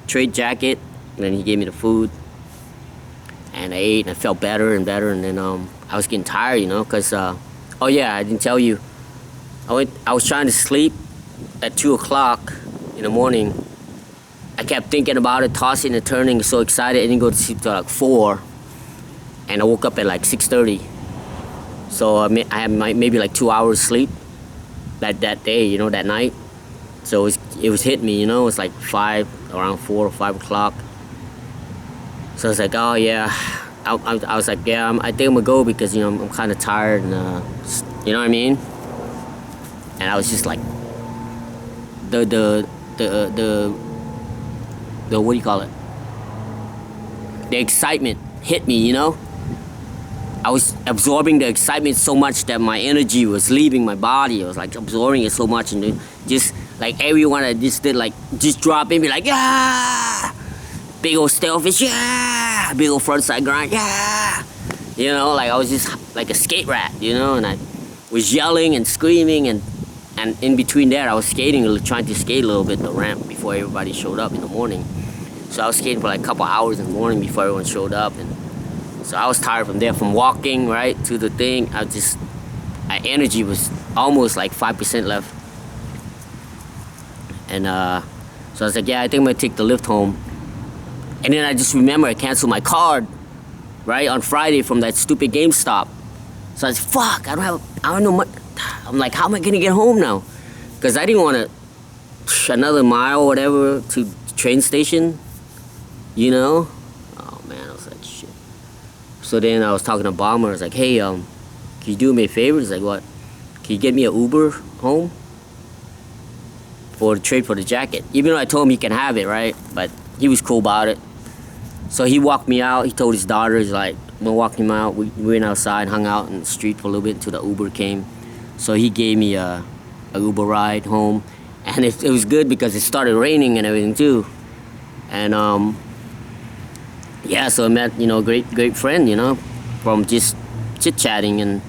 trade jacket. And then he gave me the food. And I ate, and I felt better and better. And then I was getting tired, you know, because, oh yeah, I didn't tell you. I was trying to sleep at 2 o'clock in the morning. I kept thinking about it, tossing and turning, so excited. I didn't go to sleep till like 4. And I woke up at like 6:30. So I had maybe like 2 hours sleep that day, you know, that night. So it was hitting me, you know. It's like around 4 or 5 o'clock. So I was like, oh yeah. I was like, yeah, I think I'm gonna go because, you know, I'm kind of tired, and you know what I mean. And I was just like, the what do you call it? The excitement hit me, you know. I was absorbing the excitement so much that my energy was leaving my body. I was like absorbing it so much, and just like everyone I just did, like just drop in, be like, yeah, big old stalefish, yeah, big old frontside grind, yeah, you know, like I was just like a skate rat, you know. And was yelling and screaming, and in between there I was skating, trying to skate a little bit the ramp before everybody showed up in the morning. So I was skating for like a couple hours in the morning before everyone showed up, and so I was tired from there, from walking right to the thing. My energy was almost like 5% left, and so I was like, yeah, I think I'm gonna take the lift home. And then I just remember I canceled my card right on Friday from that stupid GameStop. So I was fuck, I don't know what. I'm like, how am I gonna get home now? Because I didn't want to another mile or whatever to the train station, you know. Oh man, I was like, shit. So then I was talking to Bomber. I was like, hey, can you do me a favor? He's like, what? Can you get me an Uber home for the trade for the jacket? Even though I told him he can have it, right? But he was cool about it. So he walked me out. He told his daughter, he's like, we'll walk him out. We went outside, hung out in the street for a little bit until the Uber came. So he gave me a Uber ride home. And it was good because it started raining and everything too. And yeah, so I met, great friend, from just chit-chatting. And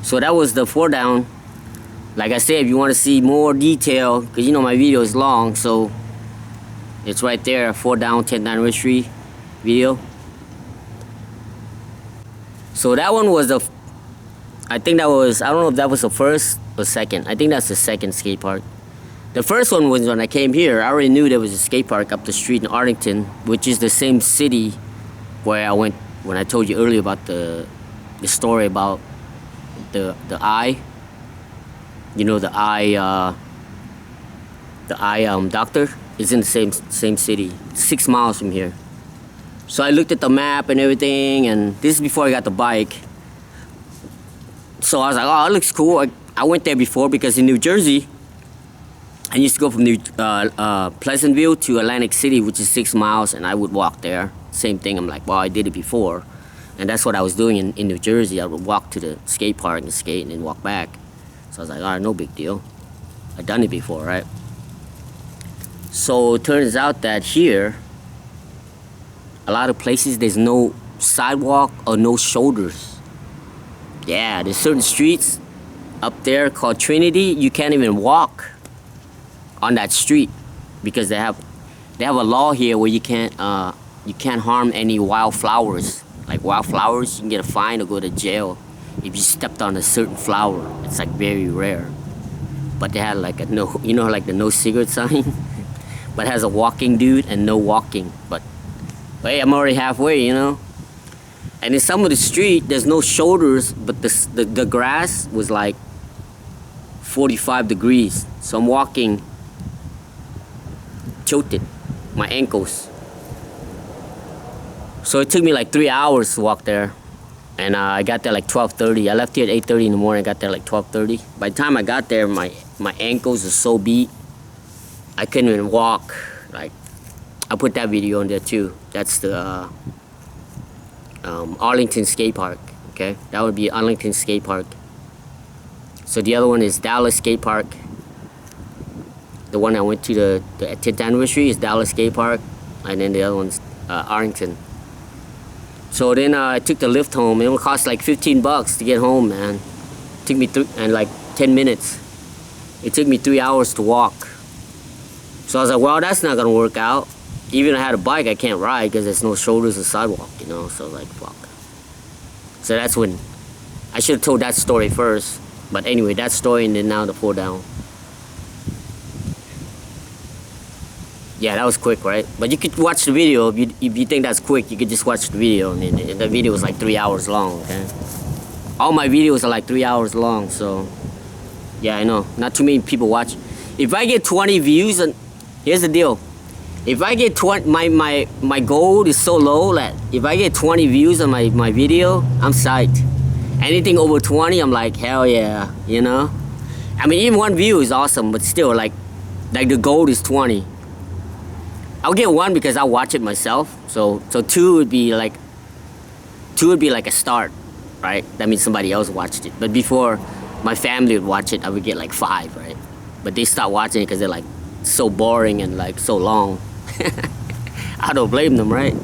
so that was the 4 down. Like I said, if you want to see more detail, because my video is long, so it's right there, 4 down, 10th anniversary video. So that one was I don't know if that was the first or second. I think that's the second skate park. The first one was when I came here. I already knew there was a skate park up the street in Arlington, which is the same city where I went when I told you earlier about the story about the eye. The eye doctor is in the same city, 6 miles from here. So I looked at the map and everything, and this is before I got the bike. So I was like, oh, it looks cool. I went there before because in New Jersey, I used to go from Pleasantville to Atlantic City, which is 6 miles, and I would walk there. Same thing. I'm like, well, I did it before. And that's what I was doing in New Jersey. I would walk to the skate park and skate and then walk back. So I was like, all right, no big deal. I've done it before, right? So it turns out that here, a lot of places, there's no sidewalk or no shoulders. Yeah, there's certain streets up there called Trinity. You can't even walk on that street because they have a law here where you can't harm any wildflowers. Like wildflowers, you can get a fine or go to jail if you stepped on a certain flower. It's like very rare. But they had like a no, like the no cigarette sign, but it has a walking dude and no walking. But hey, I'm already halfway, And in some of the street, there's no shoulders, but the grass was like 45 degrees. So I'm walking tilted, my ankles. So it took me like 3 hours to walk there. And I got there like 12:30. I left here at 8:30 in the morning. I got there like 12:30. By the time I got there, my ankles were so beat, I couldn't even walk. Like, I put that video on there too. That's the Arlington Skate Park. Okay, that would be Arlington Skate Park. So the other one is Dallas Skate Park. The one I went to the 10th anniversary is Dallas Skate Park, and then the other one's Arlington. So then I took the lift home. It would cost like $15 to get home, man. It took me like 10 minutes. It took me 3 hours to walk. So I was like, well, that's not gonna work out. Even if I had a bike, I can't ride because there's no shoulders or sidewalk, So I was like, fuck. So that's when I should have told that story first. But anyway, that story and then now the 4 down. Yeah, that was quick, right? But you could watch the video. If you think that's quick, you could just watch the video. And the video was like 3 hours long, okay? All my videos are like 3 hours long, so... Yeah, I know. Not too many people watch. If I get 20 views, and here's the deal. If I get 20... My goal is so low that if I get 20 views on my video, I'm psyched. Anything over 20, I'm like, hell yeah, I mean, even 1 view is awesome, but still, like the goal is 20. I'll get 1 because I'll watch it myself. So 2 would be like a start, right? That means somebody else watched it. But before my family would watch it, I would get like 5, right? But they stopped watching it because they're like so boring and like so long. I don't blame them, right?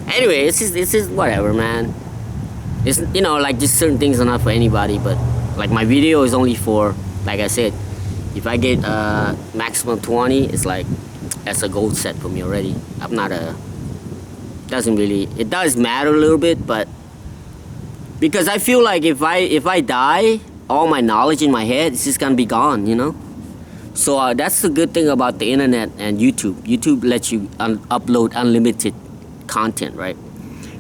Anyway, it's just whatever, man. It's like just certain things are not for anybody, but Like my video is only for, like I said, if I get maximum 20, it's like that's a gold set for me already. I'm not a, doesn't really, it does matter a little bit, but because I feel like if I die, all my knowledge in my head is just gonna be gone, you know. So that's the good thing about the internet and YouTube. YouTube lets you upload unlimited content, right?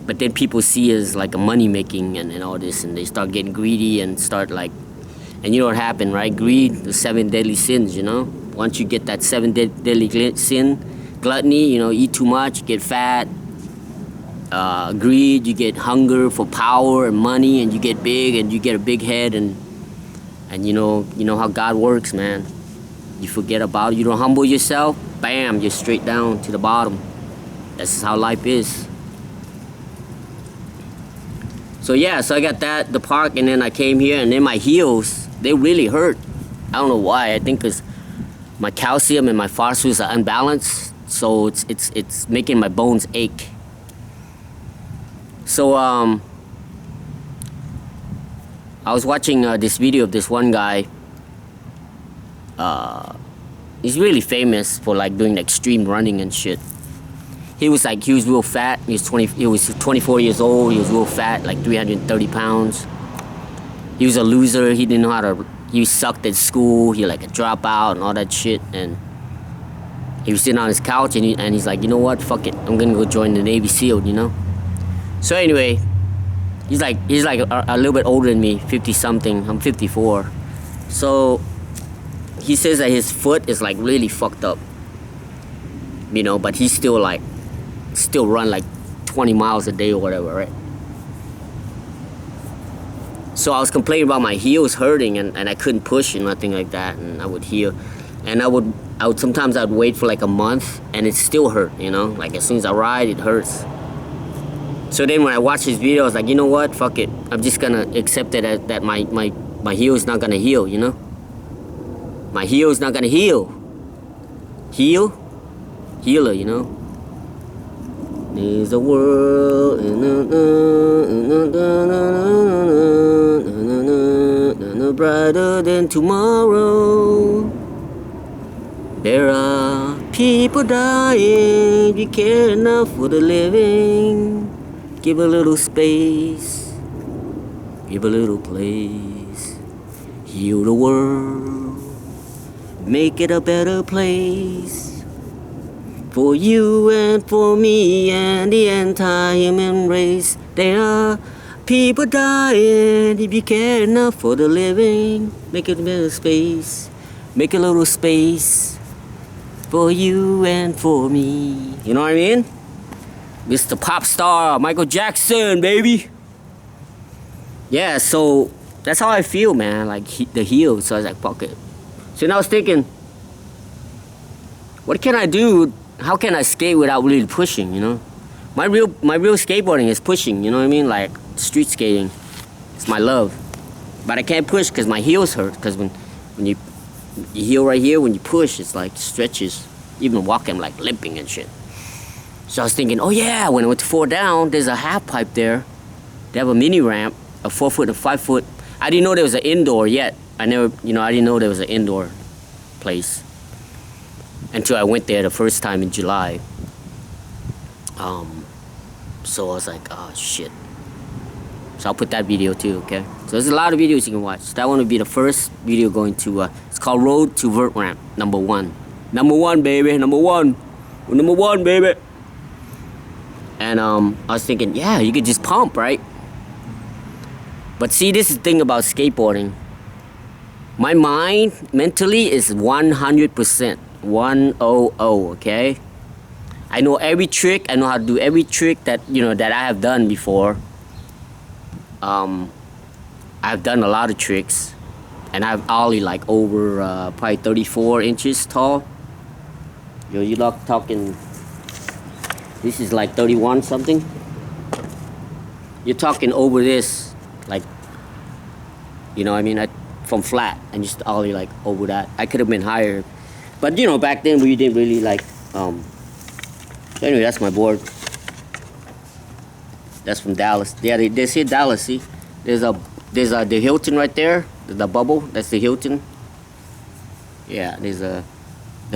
But then people see it as like a money making and all this, and they start getting greedy and start like, and you know what happened, right? Greed, the 7 deadly sins, you know. Once you get that 7 deadly sin, gluttony, you know, eat too much, get fat. Greed, you get hunger for power and money, and you get big, and you get a big head, and you know how God works, man. You forget about it, you don't humble yourself, bam, you're straight down to the bottom. That's how life is. So yeah, so I got that, the park, and then I came here, and then my heels, they really hurt. I don't know why. I think because my calcium and my phosphorus are unbalanced, so it's making my bones ache. So I was watching this video of this one guy. He's really famous for like doing extreme running and shit. He was real fat. He was 24 years old. He was real fat, like 330 pounds. He was a loser. He didn't know how to. He sucked at school. He like a dropout and all that shit. And he was sitting on his couch, and he's like, you know what? Fuck it. I'm gonna go join the Navy SEAL. You know. So anyway, he's like a little bit older than me, 50 something. I'm 54. So he says that his foot is like really fucked up, you know, but he still run like 20 miles a day or whatever, right? So I was complaining about my heels hurting, and I couldn't push and nothing like that, and I would heal, and I would sometimes I'd wait for like a month, and it still hurt, you know, like as soon as I ride, it hurts. So then when I watched his video, I was like, you know what, fuck it, I'm just gonna accept it that my heel is not gonna heal, you know. My heel is not gonna heal. Healer, you know. There's a world brighter than tomorrow. There are people dying. We care enough for the living. Give a little space. Give a little place. Heal the world. Make it a better place for you and for me and the entire human race. There are people dying. If you care enough for the living, make it a better space. Make a little space for you and for me. You know what I mean? Mr. Pop Star Michael Jackson, baby. Yeah, so that's how I feel, man. Like the heel. So I was like, fuck it. So now I was thinking, what can I do? How can I skate without really pushing, you know? My real skateboarding is pushing, you know what I mean? Like street skating. It's my love. But I can't push because my heels hurt. Because when you heel right here, when you push, it's like stretches. Even walking, I'm like limping and shit. So I was thinking, oh yeah, when I went to 4 down, there's a half pipe there. They have a mini ramp, a 4 foot and 5 foot. I didn't know there was an indoor yet. I didn't know there was an indoor place until I went there the first time in July. So I was like, oh shit. So I'll put that video too, okay? So there's a lot of videos you can watch. That one would be the first video going to, it's called Road to Vert Ramp, #1. #1, baby, #1. We're #1, baby. And I was thinking, yeah, you could just pump, right? But see, this is the thing about skateboarding. My mind mentally is 100%, 100, okay? I know every trick. I know how to do every trick that I have done before. I've done a lot of tricks, and I've ollie like over probably 34 inches tall. You're not talking. This is like 31 something. You're talking over this, like, you know what I mean? From flat, and just ollie like over that. I could have been higher, but back then we didn't really like. So anyway, that's my board. That's from Dallas. Yeah, they say Dallas. See, there's the Hilton right there. the bubble. That's the Hilton. Yeah, there's the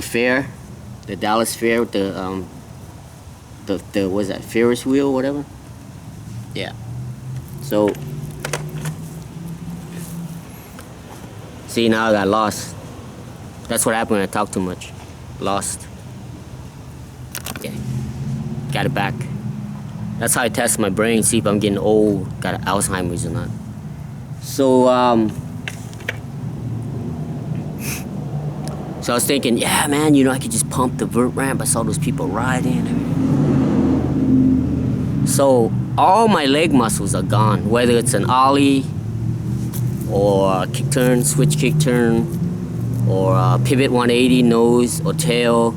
fair, the Dallas Fair with the what's that, Ferris wheel or whatever. Yeah. So see, now I got lost. That's what happened when I talk too much. Lost. Okay. Got it back. That's how I test my brain, see if I'm getting old, got Alzheimer's or not. So I was thinking, yeah, man, you know, I could just pump the vert ramp. I saw those people riding. So all my leg muscles are gone, whether it's an ollie or a kick turn, switch kick turn, or pivot 180 nose or tail,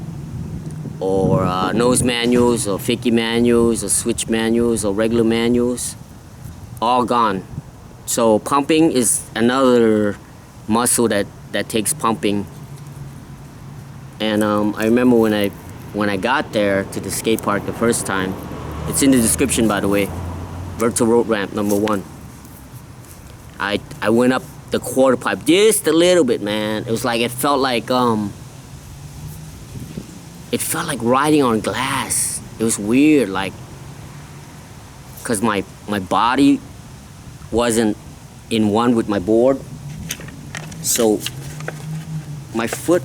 or nose manuals or fakie manuals or switch manuals or regular manuals, all gone. So pumping is another muscle that takes pumping. And I remember when I got there to the skate park the first time, it's in the description, by the way, vertical road ramp number 1. I went up the quarter pipe just a little bit, man. It was like, it felt like riding on glass. It was weird, like, cause my body wasn't in one with my board, so my foot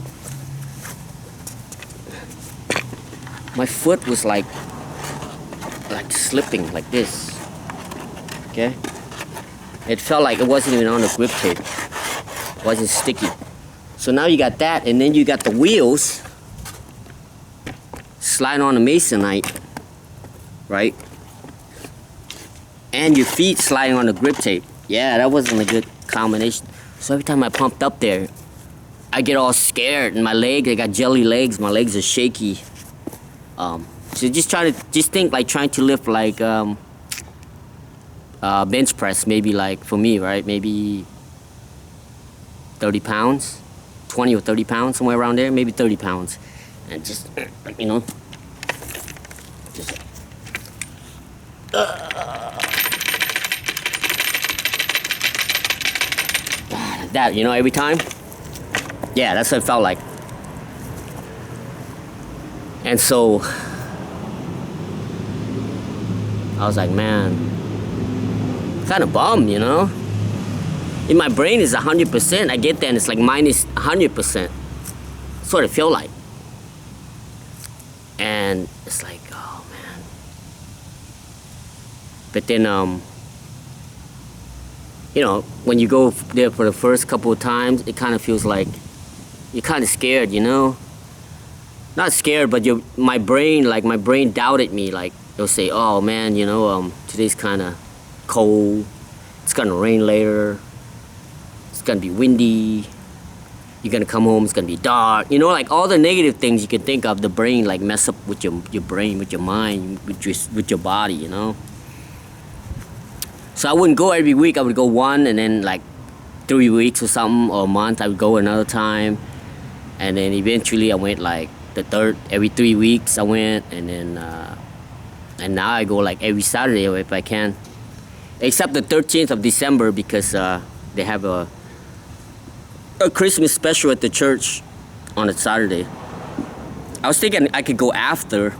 was like slipping like this. Okay, it felt like it wasn't even on the grip tape. It wasn't sticky. So now you got that, and then you got the wheels slide on the masonite, right? And your feet sliding on the grip tape. Yeah, that wasn't a good combination. So every time I pumped up there, I get all scared, and my legs, I got jelly legs, my legs are shaky. So just think like trying to lift like bench press, maybe like for me, right? Maybe 30 pounds, 20 or 30 pounds, somewhere around there, maybe 30 pounds. And just, you know, just that, you know, every time. Yeah, that's what it felt like. And so I was like, man, kind of bummed, you know. In my brain is 100%. I get there and it's like minus 100%. That's what it felt like. And it's like, oh man. But then, you know, when you go there for the first couple of times, it kind of feels like you're kind of scared, you know. Not scared, but my brain doubted me. Like, they'll say, oh man, you know, today's kind of cold. It's gonna rain later. It's gonna be windy. You're gonna come home, it's gonna be dark. You know, like all the negative things you can think of, the brain like mess up with your brain, with your mind, with your body, you know. So I wouldn't go every week. I would go one, and then like 3 weeks or something, or a month I would go another time. And then eventually I went like the third, every 3 weeks I went, and then and now I go like every Saturday if I can, except the 13th of December, because they have a Christmas special at the church on a Saturday. I was thinking I could go after,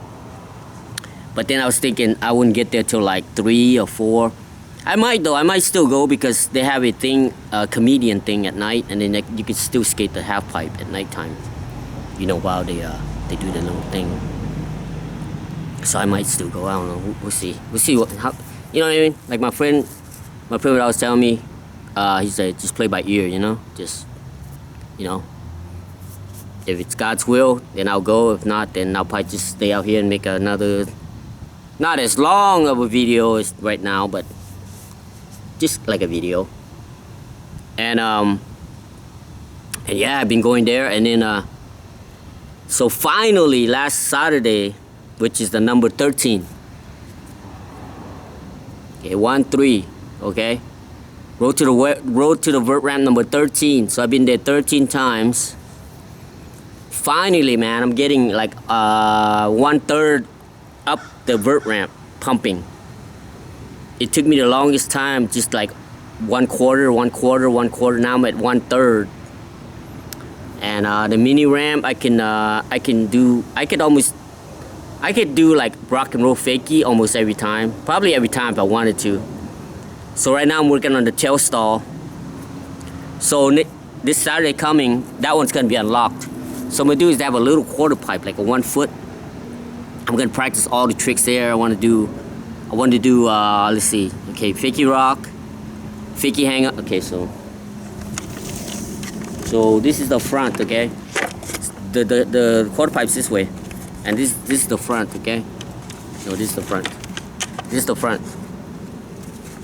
but then I was thinking I wouldn't get there till like 3 or 4. I might though. I might still go, because they have a thing, a comedian thing at night, and then you can still skate the half pipe at nighttime. You know, while they do the little thing. So I might still go. I don't know. We'll see. We'll see how. You know what I mean? Like my friend was telling me, he said just play by ear. You know, just, you know, if it's God's will, then I'll go. If not, then I'll probably just stay out here and make another, not as long of a video as right now, but just like a video. And yeah, I've been going there, and then so finally last Saturday, which is the number 13. Okay, 1-3. Okay, road to the vert ramp number 13. So I've been there 13 times. Finally, man, I'm getting like 1/3 up the vert ramp pumping. It took me the longest time, just like 1/4. Now I'm at 1/3. And the mini ramp, I could do like rock and roll fakie almost every time. Probably every time if I wanted to. So right now I'm working on the tail stall. So this Saturday coming, that one's gonna be unlocked. So I'm gonna do is have a little quarter pipe, like a 1 foot. I'm gonna practice all the tricks there. I want to do, let's see, okay, fakie rock, fakie hang up. Okay, so this is the front, okay. The quarter pipe's this way, and this is the front, okay. No, this is the front. This is the front.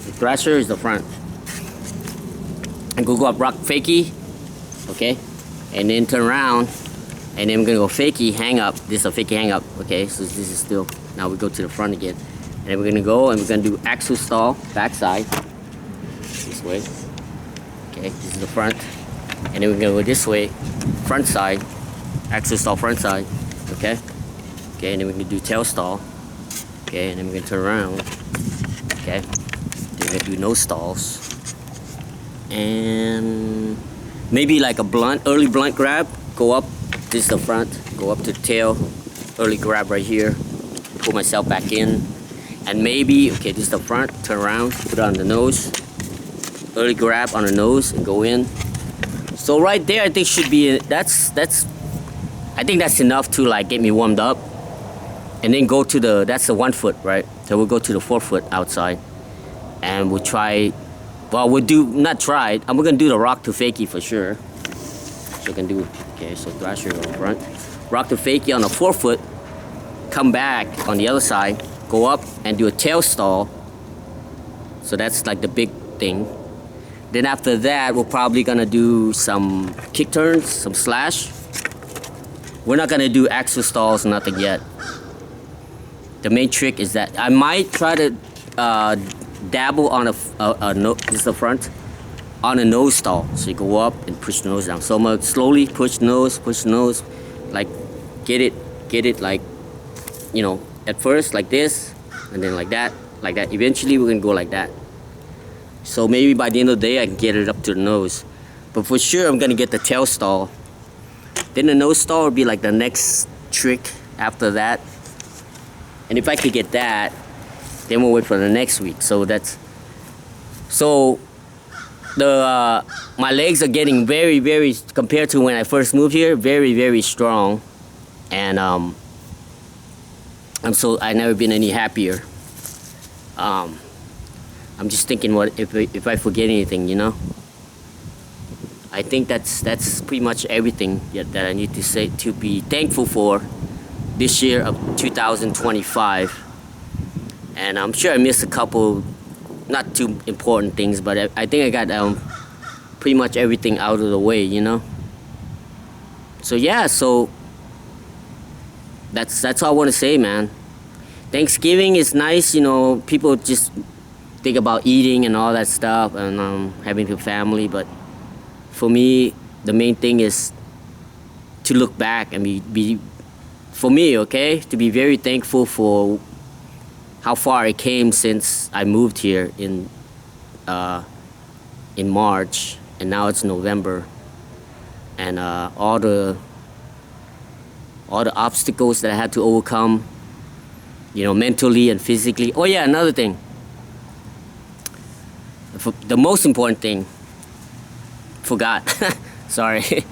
The thrasher is the front. And go up rock fakie, okay, and then turn around, and then I'm gonna go fakie hang up. This is a fakie hang up, okay. So this is still. Now we go to the front again, and then we're gonna go and we're gonna do axle stall backside this way. Okay, this is the front, and then we're gonna go this way, front side, axle stall front side, okay. Okay, and then we're gonna do tail stall, okay, and then we're gonna turn around, okay. Then we're gonna do nose stalls. And maybe like a early blunt grab, go up, this is the front, go up to the tail, early grab right here, pull myself back in, and maybe, okay, this is the front, turn around, put it on the nose, early grab on the nose and go in. So right there, I think should be, I think that's enough to like get me warmed up, and then go to that's the 1 foot, right? So we'll go to the 4 foot outside, and we'll try. Well, we're gonna do the rock to fakie for sure. So we can do, okay, so thrasher on the front. Rock to fakie on the 4 foot, come back on the other side, go up and do a tail stall. So that's like the big thing. Then after that, we're probably gonna do some kick turns, some slash. We're not gonna do axle stalls, nothing yet. The main trick is that I might try to dabble on this is the front, on a nose stall. So you go up and push the nose down. So I'm gonna slowly push the nose, like get it like, you know, at first like this, and then like that. Eventually we're gonna go like that. So maybe by the end of the day I can get it up to the nose. But for sure I'm gonna get the tail stall. Then the nose stall will be like the next trick after that. And if I could get that, then we'll wait for the next week. So my legs are getting very, very, compared to when I first moved here, very, very strong. And I've never been any happier. I'm just thinking, what if I forget anything, you know? I think that's pretty much everything that I need to say to be thankful for this year of 2025. And I'm sure I missed a couple not too important things, but I think I got pretty much everything out of the way, you know. So yeah, so that's all I want to say, man. Thanksgiving is nice, you know. People just think about eating and all that stuff and having a family, but for me, the main thing is to look back and be for me, okay, to be very thankful for how far I came since I moved here in March, and now it's November, and all the obstacles that I had to overcome, you know, mentally and physically. Oh yeah, another thing. The most important thing, forgot. Sorry.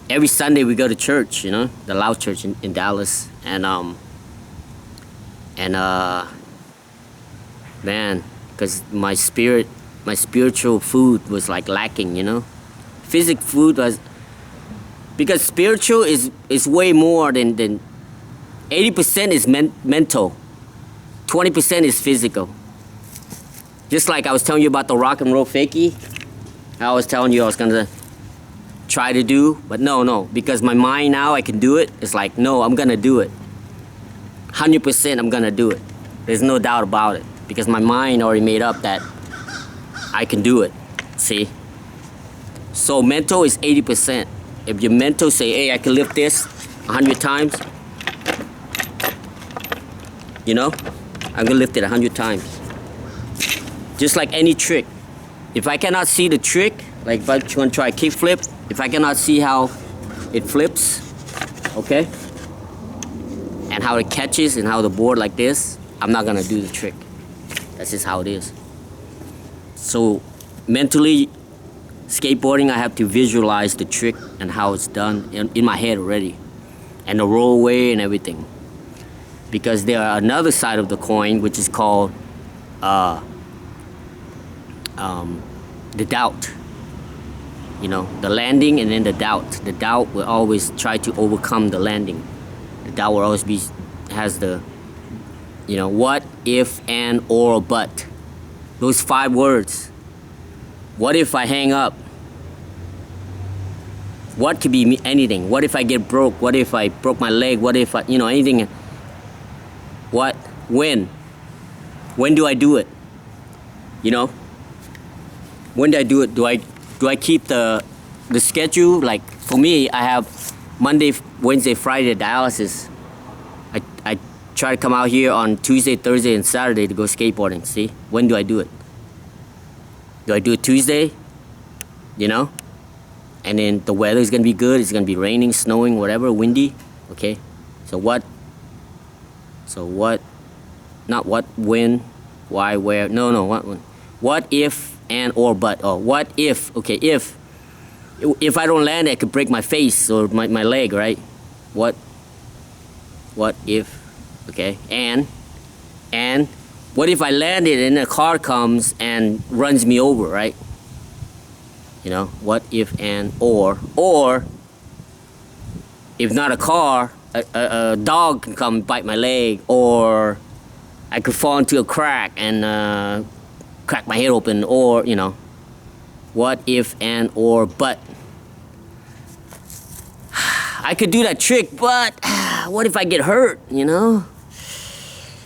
Every Sunday we go to church, you know, the Lao Church in Dallas, and man, because my spiritual food was like lacking, you know. Physical food was, because spiritual is way more than 80% is mental, 20% is physical. Just like I was telling you about the rock and roll fakie, I was telling you I was gonna try to do, but no, because my mind now, I can do it. It's like, no, I'm gonna do it. 100% I'm gonna do it. There's no doubt about it, because my mind already made up that I can do it, see? So mental is 80%. If your mental say, hey, I can lift this 100 times, you know, I'm gonna lift it 100 times. just like any trick. If I cannot see the trick, like if I'm going to try a kick flip, if I cannot see how it flips, okay, and how it catches and how the board like this, I'm not gonna do the trick. That's just how it is. So mentally, skateboarding, I have to visualize the trick and how it's done in my head already, and the rollaway and everything. Because there are another side of the coin, which is called the doubt. You know, the landing and then the doubt. The doubt will always try to overcome the landing. The doubt will always has the, you know, what, if, and, or, but. Those 5 words. What if I hang up? What could be anything? What if I get broke? What if I broke my leg? What if I, you know, anything? What? When? When do I do it? You know? When do I do it? Do I keep the schedule? Like for me, I have Monday, Wednesday, Friday dialysis. I try to come out here on Tuesday, Thursday, and Saturday to go skateboarding. See? When do I do it? Do I do it Tuesday? You know? And then the weather is gonna be good. It's gonna be raining, snowing, whatever, windy. Okay? So what? Not what, when, why, where. No, what, when. What if, and, or, but. Oh, what if, okay, if I don't land, I could break my face or my leg, right? What if, okay, and what if I landed and a car comes and runs me over, right? You know, what if, and, or if not a car, a dog can come bite my leg, or I could fall into a crack and crack my head open, or, you know, what if, and, or, but. I could do that trick, but what if I get hurt, you know?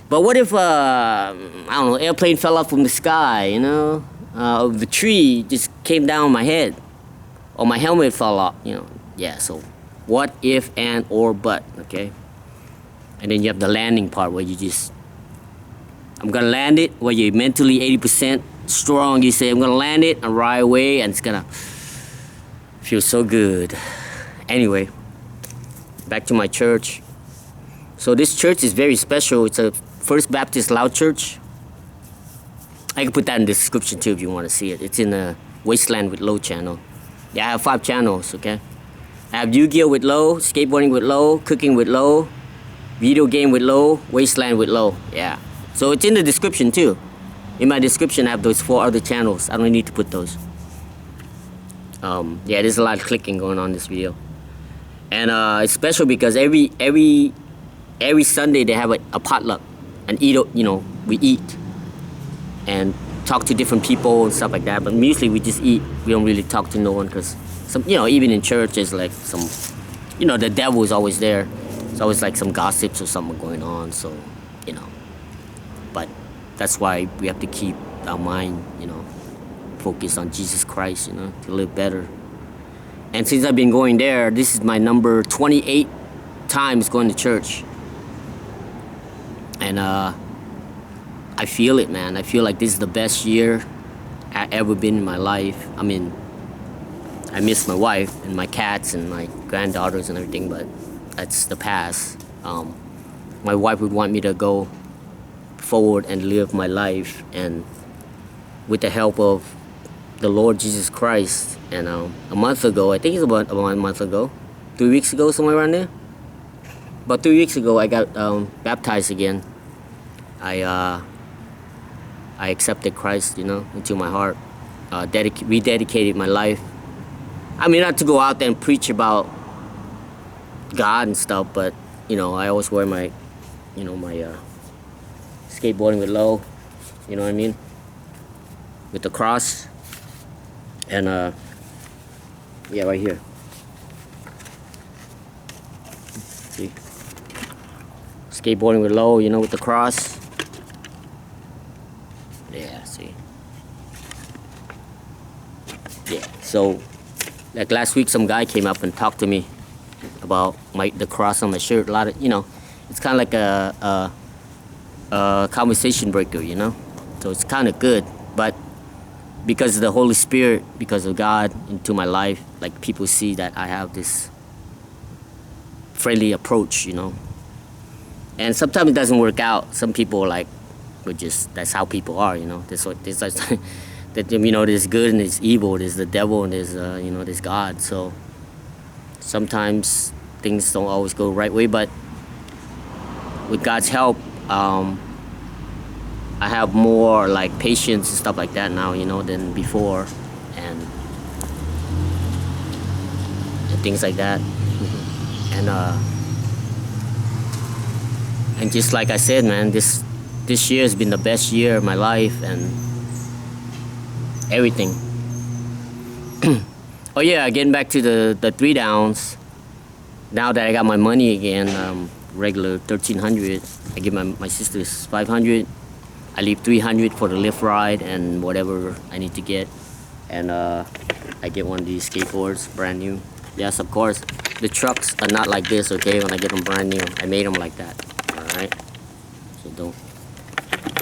But what if, I don't know, airplane fell off from the sky, you know? The tree just came down on my head, or my helmet fell off, you know? Yeah, so what if, and, or, but, okay? And then you have the landing part where you just, I'm gonna land it, where you're mentally 80% strong. You say, I'm gonna land it and ride away, and it's gonna feel so good. Anyway, back to my church. So this church is very special. It's a First Baptist Lao Church. I can put that in the description too if you want to see it. It's in the Wasteland with Lo channel. Yeah, I have 5 channels, okay? I have Yu-Gi-Oh with Lo, Skateboarding with Lo, Cooking with Lo, Video Game with Lo, Wasteland with Lo. Yeah. So it's in the description too. In my description I have those 4 other channels. I don't need to put those. Yeah, there's a lot of clicking going on in this video. And it's special because every Sunday they have a potluck and eat, you know, we eat and talk to different people and stuff like that. But usually we just eat. We don't really talk to no one because some, you know, even in church there's like some, you know, the devil is always there. There's always like some gossips or something going on. So, you know, but that's why we have to keep our mind, you know, focused on Jesus Christ, you know, to live better. And since I've been going there, this is my number 28 times going to church. And I feel it, man. I feel like this is the best year I've ever been in my life. I mean, I miss my wife and my cats and my granddaughters and everything, but that's the past. My wife would want me to go forward and live my life, and with the help of the Lord Jesus Christ. And a month ago, I think it's about a month ago, 3 weeks ago, somewhere around there. About 3 weeks ago, I got baptized again. I accepted Christ, you know, into my heart. Rededicated my life. I mean, not to go out there and preach about God and stuff, but you know, I always wear my, you know, my skateboarding with Lo. You know what I mean? With the cross. And yeah, right here. See? Skateboarding with Lo, you know, with the cross. Yeah, see? Yeah, so like last week some guy came up and talked to me about the cross on my shirt. A lot of, you know, it's kind of like a conversation breaker, you know? So it's kind of good. But because of the Holy Spirit, because of God into my life, like people see that I have this friendly approach, And sometimes it doesn't work out. Some people that's how people are, That's what this that there's good and there's evil, there's the devil and there's God. So sometimes things don't always go the right way, but with God's help, I have more patience and stuff like that now, than before, and things like that. And just like I said, man, this year has been the best year of my life and everything. Oh yeah, getting back to the 3 downs. Now that I got my money again, regular 1,300, I give my sisters 500. I leave 300 for the lift ride and whatever I need to get, and I get one of these skateboards, brand new. Yes, of course. The trucks are not like this, okay? When I get them brand new, I made them like that. All right. So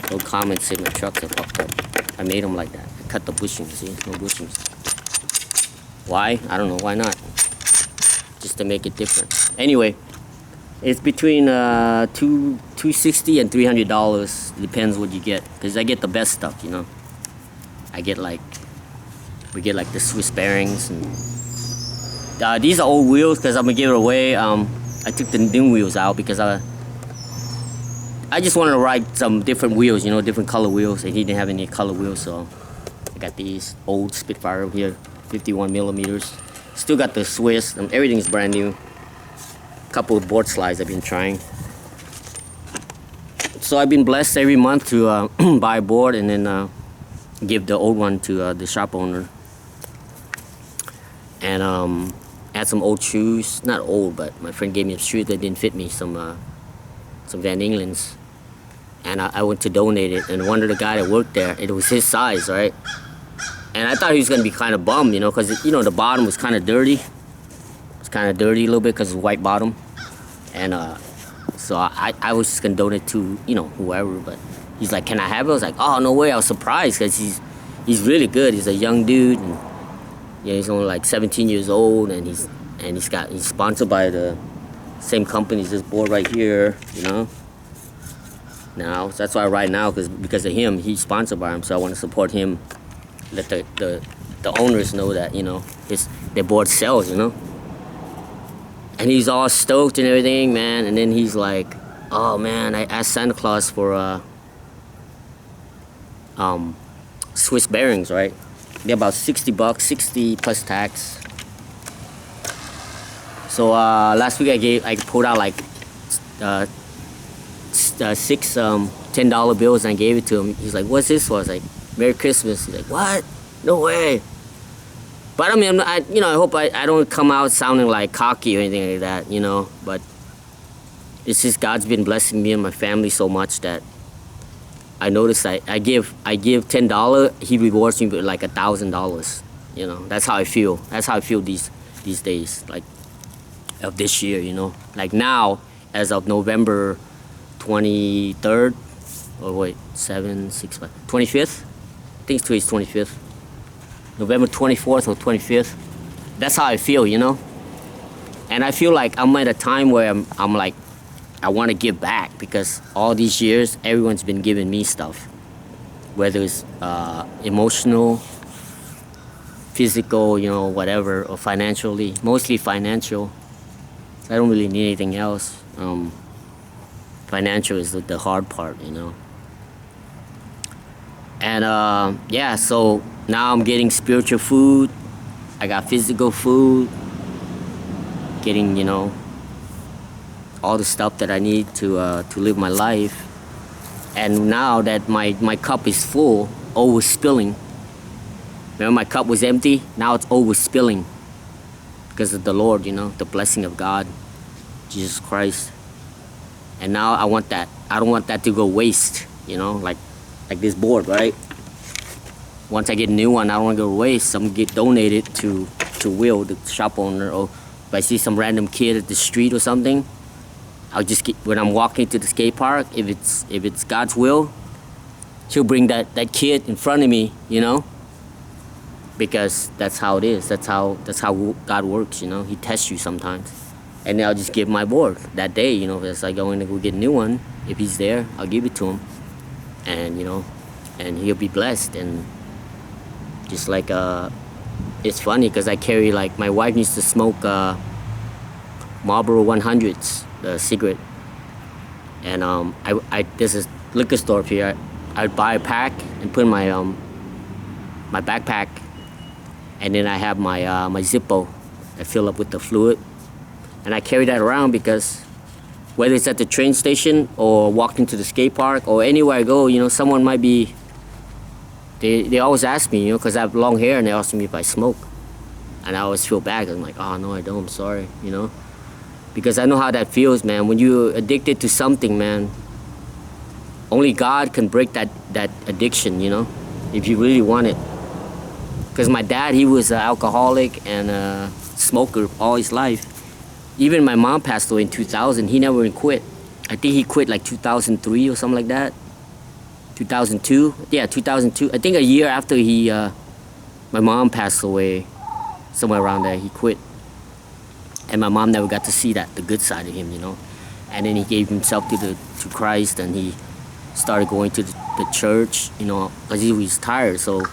don't comment saying my trucks are fucked up. I made them like that. I cut the bushings. See, no bushings. Why? I don't know. Why not? Just to make it different. Anyway, it's between $260 and $300. Depends what you get. Cause I get the best stuff, We get the Swiss bearings, and these are old wheels because I'm gonna give it away. I took the new wheels out because I just wanted to ride some different wheels, different color wheels, and he didn't have any color wheels, so I got these old Spitfire over here, 51 millimeters. Still got the Swiss, and everything's brand new. Couple of board slides I've been trying. So I've been blessed every month to buy a board and then give the old one to the shop owner. And add some old shoes, not old, but my friend gave me some shoes that didn't fit me, some Van England's. And I went to donate it, and one of the guy that worked there, it was his size, right? And I thought he was gonna be kind of bummed, because the bottom was kind of dirty. It's kind of dirty a little bit because it's white bottom, and so I was just gonna donate to whoever, but he's like, "Can I have it?" I was like, "Oh, no way!" I was surprised because he's really good. He's a young dude, and he's only 17 years old, and he's sponsored by the same company as this board right here, Now, so that's why I ride now because of him. He's sponsored by him, so I want to support him. Let the owners know that their board sells, And he's all stoked and everything, man. And then he's like, "Oh man, I asked Santa Claus for Swiss bearings, right? They're about $60, 60 plus tax." So last week I pulled out six $10 bills and I gave it to him. He's like, "What's this for?" I was like, "Merry Christmas." He's like, "What? No way." But I mean, I hope I don't come out sounding cocky or anything like that, But it's just God's been blessing me and my family so much that I noticed I give $10, He rewards me with $1,000. That's how I feel. That's how I feel these days, of this year. Now, as of November 23rd, or wait, 7, 6, 5, 25th. I think today's 25th. November 24th or 25th. That's how I feel, And I feel like I'm at a time where I'm like, I want to give back because all these years, everyone's been giving me stuff. Whether it's emotional, physical, whatever, or financially. Mostly financial. I don't really need anything else. Financial is the hard part, And so now I'm getting spiritual food. I got physical food. Getting, all the stuff that I need to live my life. And now that my cup is full, overspilling. Remember my cup was empty? Now it's overspilling. Because of the Lord, the blessing of God, Jesus Christ. And now I want that. I don't want that to go waste, like this board, right? Once I get a new one, I don't want to go waste. I'm gonna get donated to Will, the shop owner, or if I see some random kid at the street or something, I'll just get, when I'm walking to the skate park, if it's God's will, he'll bring that kid in front of me, you know, because that's how it is. That's how God works, you know. He tests you sometimes. And then I'll just give my board that day, you know. If it's like going to go get a new one, if he's there, I'll give it to him, and you know, and he'll be blessed. And just like it's funny because I carry, like, my wife used to smoke Marlboro 100s, the cigarette, and there's a liquor store up here. I'd buy a pack and put in my my backpack, and then I have my my Zippo that fill up with the fluid, and I carry that around because whether it's at the train station or walking to the skate park or anywhere I go, you know, someone might be. They always ask me, you know, because I have long hair, and they ask me if I smoke, and I always feel bad. I'm like, oh no, I don't. I'm sorry, you know, because I know how that feels, man. When you're addicted to something, man, only God can break that addiction, you know, if you really want it. Because my dad, he was an alcoholic and a smoker all his life. Even my mom passed away in 2000. He never even quit. I think he quit like 2003 or something like that. 2002. Yeah, 2002. I think a year after my mom passed away, somewhere around there, he quit. And my mom never got to see the good side of him, you know. And then he gave himself to Christ, and he started going to the church, you know, because he was tired. So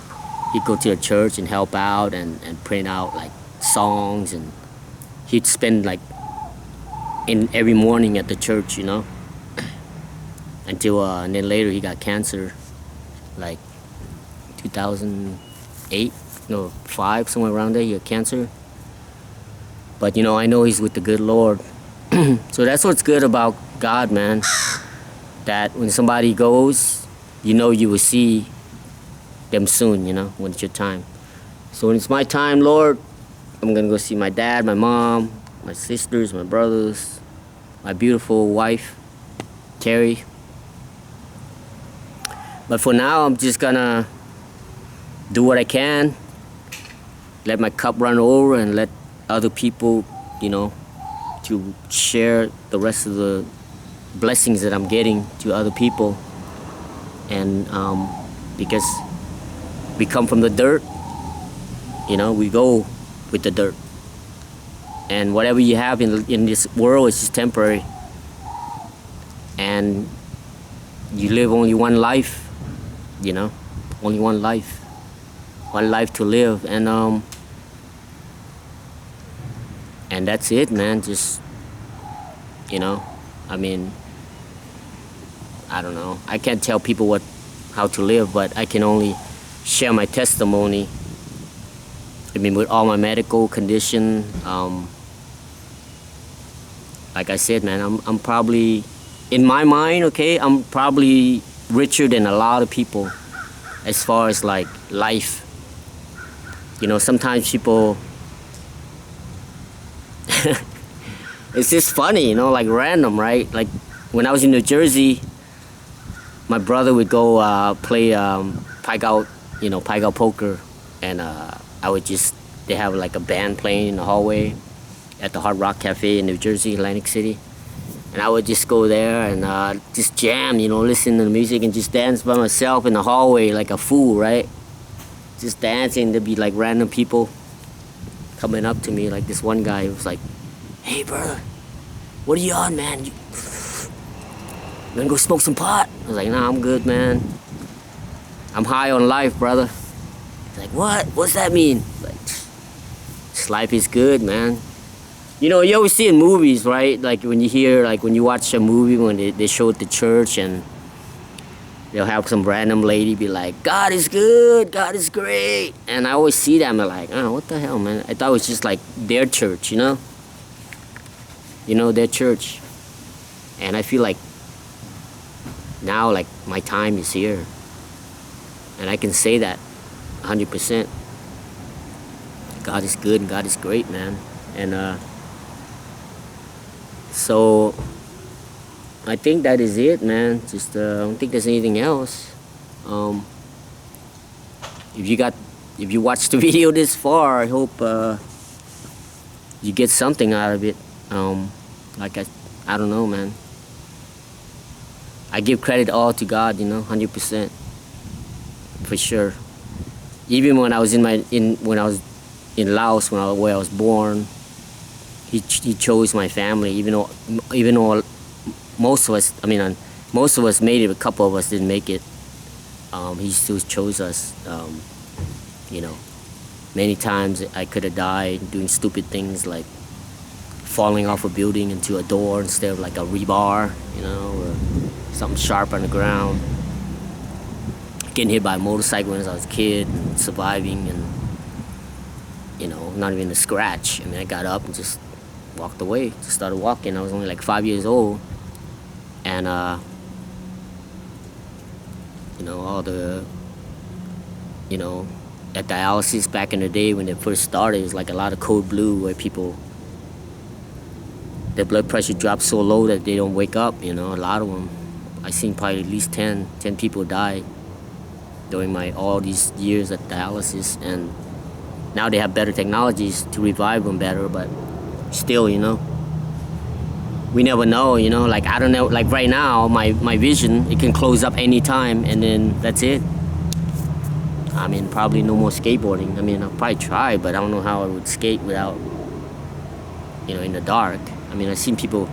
he'd go to the church and help out and print out like songs, and he'd spend like in every morning at the church, you know, until and then later he got cancer, like 2008, no, 5, somewhere around there. He had cancer. But you know, I know he's with the good Lord. So that's what's good about God, man. That when somebody goes, you know you will see them soon, you know, when it's your time. So when it's my time, Lord, I'm gonna go see my dad, my mom, my sisters, my brothers, my beautiful wife, Terry. But for now, I'm just gonna do what I can, let my cup run over, and let other people, you know, to share the rest of the blessings that I'm getting to other people. And because we come from the dirt, you know, we go with the dirt, and whatever you have in this world is just temporary, and you live only one life, you know, only one life to live. And that's it, man. Just, you know, I mean, I don't know. I can't tell people how to live, but I can only share my testimony. I mean, with all my medical condition, like I said, man, I'm probably, in my mind, okay, I'm probably richer than a lot of people as far as like life. You know, sometimes people, it's just funny, you know, like random, right? Like when I was in New Jersey, my brother would go play pike out poker, and they have like a band playing in the hallway at the Hard Rock Cafe in New Jersey, Atlantic City. And I would just go there and just jam, you know, listen to the music and just dance by myself in the hallway like a fool, right? Just dancing. There'd be like random people coming up to me, like this one guy who was like, "Hey, brother, what are you on, man? You gonna go smoke some pot?" I was like, "Nah, I'm good, man. I'm high on life, brother." He's like, "What? What's that mean?" Like, this life is good, man. You know, you always see in movies, right? Like when you watch a movie when they show at the church, and they'll have some random lady be like, "God is good, God is great." And I always see them, and like, oh, what the hell, man? I thought it was just like their church, you know? You know, their church. And I feel like now, like, my time is here. And I can say that 100%. God is good and God is great, man. And so I think that is it, man. Just I don't think there's anything else. If you watched the video this far, I hope you get something out of it. I don't know, man. I give credit all to God, you know, 100%. for sure. Even when I was in Laos, where I was born, he chose my family. Even though most of us made it, a couple of us didn't make it. He still chose us. You know, many times I could have died doing stupid things like falling off a building into a door instead of like a rebar, you know, or something sharp on the ground. Getting hit by a motorcycle when I was a kid and surviving, and you know, not even a scratch. I mean, I got up and just walked away, just started walking. I was only like 5 years old, and you know, all the, you know, at dialysis back in the day when it first started, it was like a lot of code blue where people, their blood pressure drops so low that they don't wake up, you know, a lot of them. I seen probably at least 10 people die during all these years at dialysis, and now they have better technologies to revive them better, but still, you know, we never know, you know, like, I don't know, like right now, my vision, it can close up anytime, and then that's it. I mean, probably no more skateboarding. I mean, I'll probably try, but I don't know how I would skate without, you know, in the dark. I mean, I've seen people,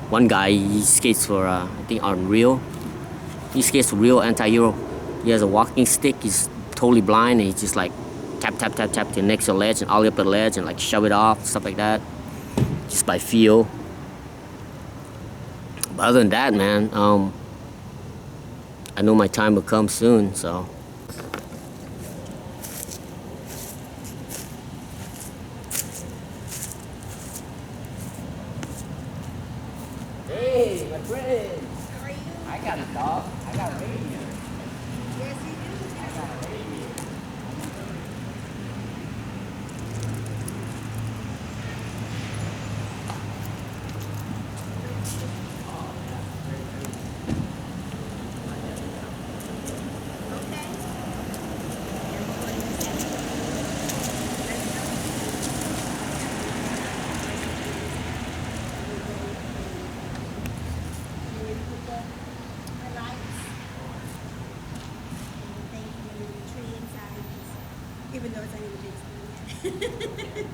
one guy, he skates for, I think Unreal. He skates for Real Anti-Hero. He has a walking stick, he's totally blind, and he's just like, tap, tap, tap, tap to the next ledge, and ollie up the ledge, and like shove it off, stuff like that, just by feel. But other than that, man, I know my time will come soon, so. Hey, my friend. How are you? I got a dog. I got a reindeer. Yes, you do. I got a reindeer. Even though it's not even big screen.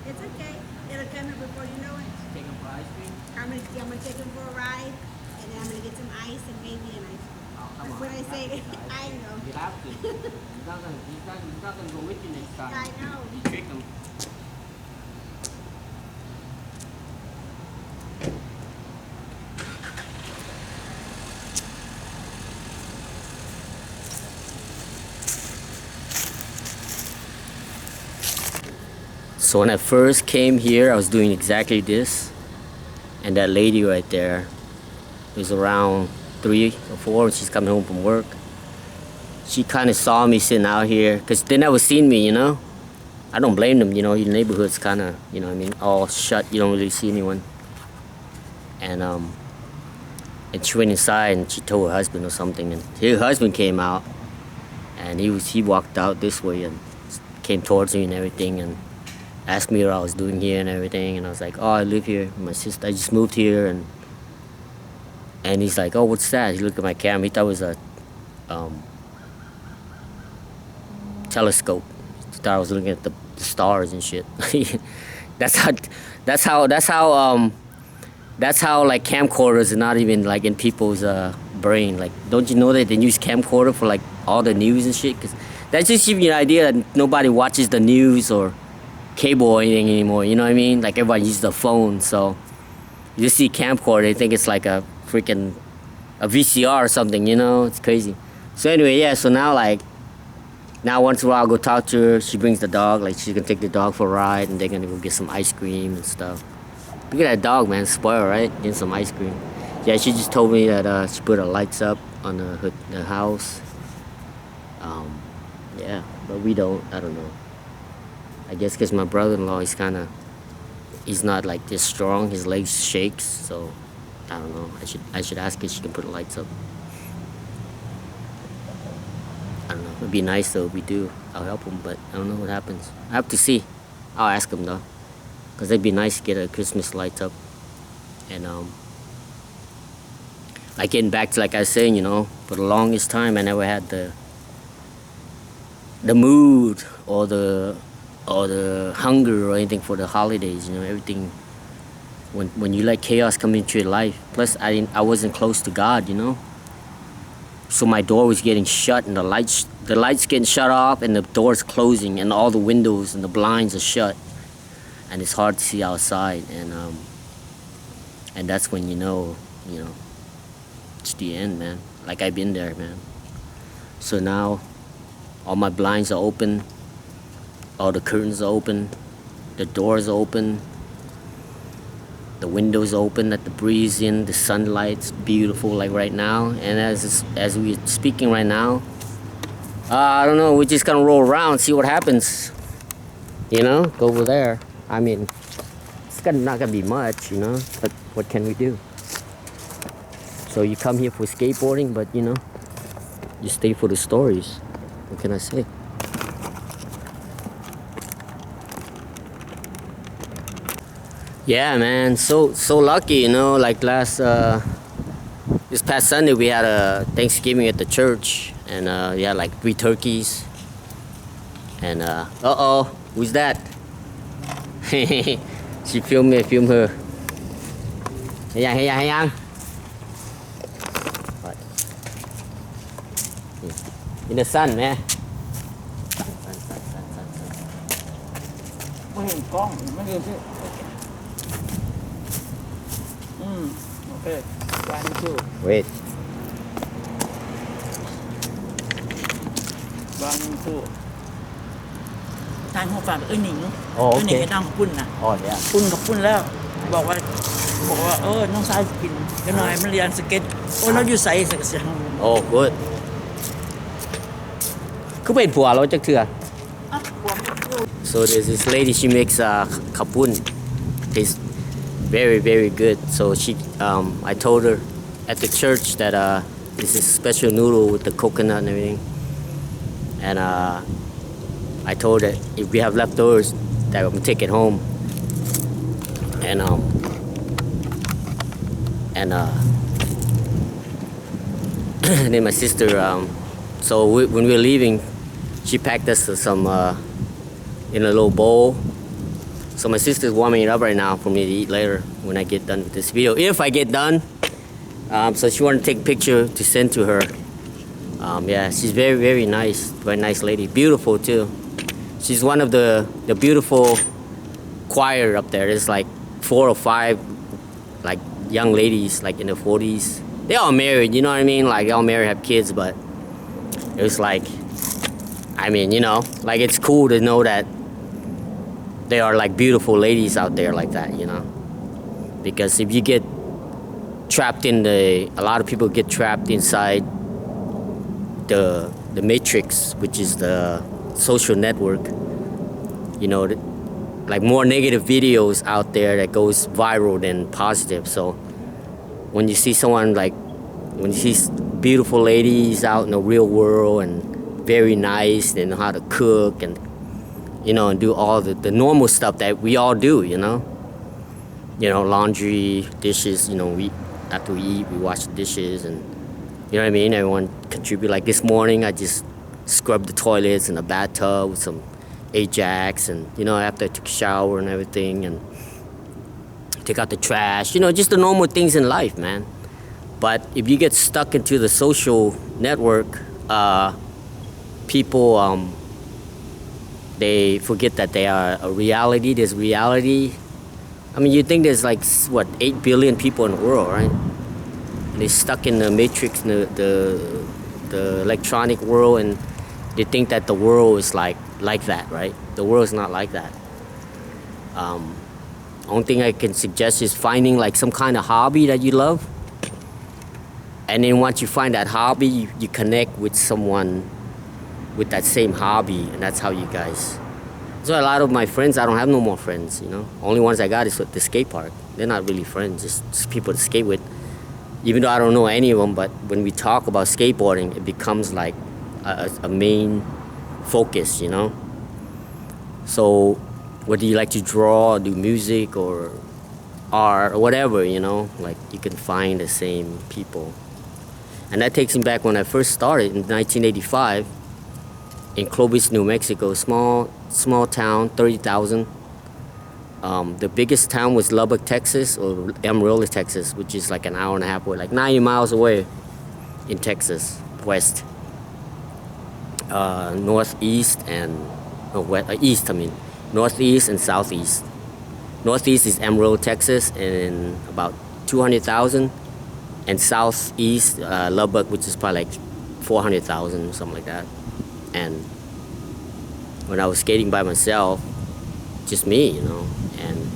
It's okay. It'll come in before you know it. Take him for ice cream? I'm gonna take him for a ride, and then I'm gonna get some ice and maybe an ice cream. Oh, come That's on. what I say. I know. You have to. He's not gonna go with you next time. I know. You trick him. So when I first came here, I was doing exactly this, and that lady right there was around 3 or 4, and she's coming home from work. She kind of saw me sitting out here, because they never seen me, you know. I don't blame them, you know, your neighborhood's kind of, you know what I mean, all shut, you don't really see anyone. And she went inside and she told her husband or something, and her husband came out, and he walked out this way and came towards me and everything, and asked me what I was doing here and everything, and I was like, oh, I live here. My sister, I just moved here, and he's like, oh, what's that? He looked at my camera. He thought it was a telescope. He thought I was looking at the stars and shit. that's how like camcorders are not even like in people's brain. Like, don't you know that they use camcorder for like all the news and shit? 'Cause that just gives you an idea that nobody watches the news or cable or anything anymore, you know what I mean? Like, everybody uses the phone, so you just see camcorder, they think it's like a freaking a VCR or something, you know? It's crazy. So anyway, yeah, so now once in a while I'll go talk to her. She brings the dog, like she's gonna take the dog for a ride, and they're gonna go get some ice cream and stuff. Look at that dog, man, spoiled, right? Getting some ice cream. Yeah, she just told me that she put her lights up on the house. Yeah, but we don't, I don't know. I guess because my brother-in-law, he's not like this strong. His legs shakes, so I don't know. I should ask if she can put the lights up. I don't know. It'd be nice though if we do. I'll help him, but I don't know what happens. I have to see. I'll ask him though, because it'd be nice to get a Christmas lights up. And like getting back to, like I was saying, you know, for the longest time I never had the mood or the hunger or anything for the holidays. You know, everything. When you let chaos come into your life. Plus, I wasn't close to God. You know. So my door was getting shut, and the lights getting shut off, and the doors closing, and all the windows and the blinds are shut, and it's hard to see outside, and that's when you know it's the end, man. Like, I've been there, man. So now all my blinds are open, all the curtains are open, the doors are open, the windows open, let the breeze in, the sunlight's beautiful like right now. And as we're speaking right now, I don't know, we're just gonna roll around, see what happens. You know, go over there. I mean, it's not gonna be much, you know, but what can we do? So you come here for skateboarding, but you know, you stay for the stories. What can I say? Yeah, man, so lucky, you know. Like this past Sunday we had a Thanksgiving at the church, and we had like 3 turkeys. And who's that? She filmed me, I filmed her. Hey yang. What? In the sun, man. Sun. ไม่เห็นกล้องไม่เห็นที่โอเค one two Wait. one two ทานหัวฝาหนิง อ๋อโอเค หนิงก็นั่งกับปุ้นนะ Oh yeah. ปุ้นกับปุ้นแล้วบอกว่าน้องชายกินกันหน่อยมันเรียนสเก็ตเราอยู่ใส่สักเสียง Oh good. คือเป็นผัวเราจักเทื่อ So there's this lady, she makes kapun. Tastes very, very good. So I told her at the church that this is special noodle with the coconut and everything. And I told her if we have leftovers, that I'm gonna take it home. And then my sister. So when we were leaving, she packed us some. In a little bowl. So my sister's warming it up right now for me to eat later when I get done with this video. If I get done. So she wanted to take a picture to send to her. Yeah, she's very, very nice. Very nice lady. Beautiful too. She's one of the beautiful choir up there. There's like 4 or 5 like young ladies like in their 40s. They all married, you know what I mean? Like they all married, have kids, but it was like, I mean, you know, like it's cool to know that there are like beautiful ladies out there like that, you know. Because if you get trapped in a lot of people get trapped inside the matrix, which is the social network, you know, like more negative videos out there that goes viral than positive. So when you see someone like, when you see beautiful ladies out in the real world and very nice, they know how to cook and, you know, and do all the normal stuff that we all do, you know, laundry, dishes, you know, after we eat, we wash the dishes, and you know what I mean, everyone contribute. Like this morning, I just scrubbed the toilets in a bathtub with some Ajax, and, you know, after I took a shower and everything, and take out the trash, you know, just the normal things in life, man. But if you get stuck into the social network, people, they forget that they are a reality. There's reality. I mean, you think there's like, what, 8 billion people in the world, right? And they're stuck in the matrix, the electronic world, and they think that the world is like that, right? The world is not like that. Only thing I can suggest is finding like some kind of hobby that you love. And then once you find that hobby, you connect with someone with that same hobby, and that's how you guys. So a lot of my friends, I don't have no more friends, you know. Only ones I got is at the skate park. They're not really friends, just people to skate with. Even though I don't know any of them, but when we talk about skateboarding, it becomes like a main focus, you know. So whether you like to draw, do music, or art, or whatever, you know, like you can find the same people. And that takes me back when I first started in 1985. in Clovis, New Mexico, small town, 30,000. The biggest town was Lubbock, Texas, or Amarillo, Texas, which is like an hour and a half away, like 90 miles away in Texas, west, northeast and east. I mean, northeast and southeast. Northeast is Amarillo, Texas, and about 200,000, and southeast Lubbock, which is probably like 400,000, something like that. And when I was skating by myself, just me, you know, and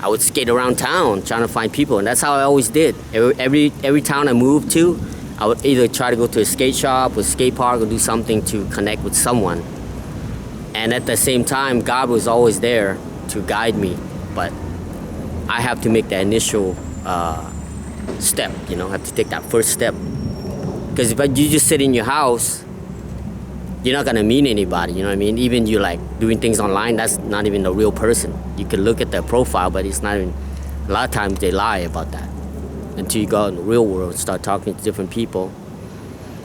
I would skate around town trying to find people, and that's how I always did. Every town I moved to, I would either try to go to a skate shop or skate park or do something to connect with someone. And at the same time, God was always there to guide me, but I have to make the initial step, you know, I have to take that first step. Because if you just sit in your house, you're not gonna meet anybody, you know what I mean? Even you like doing things online, that's not even the real person. You can look at their profile, but it's not even, a lot of times they lie about that. Until you go out in the real world and start talking to different people.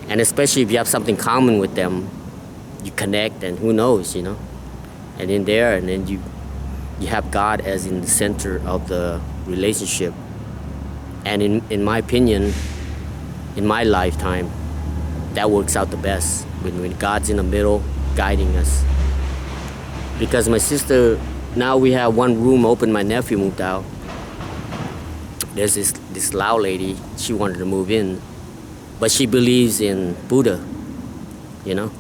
And especially if you have something common with them, you connect, and who knows, you know? And in there, and then you have God as in the center of the relationship. And in my opinion, in my lifetime, that works out the best when God's in the middle guiding us. Because my sister, now we have one room open. My nephew moved out. There's this Lao lady, she wanted to move in, but she believes in Buddha, you know?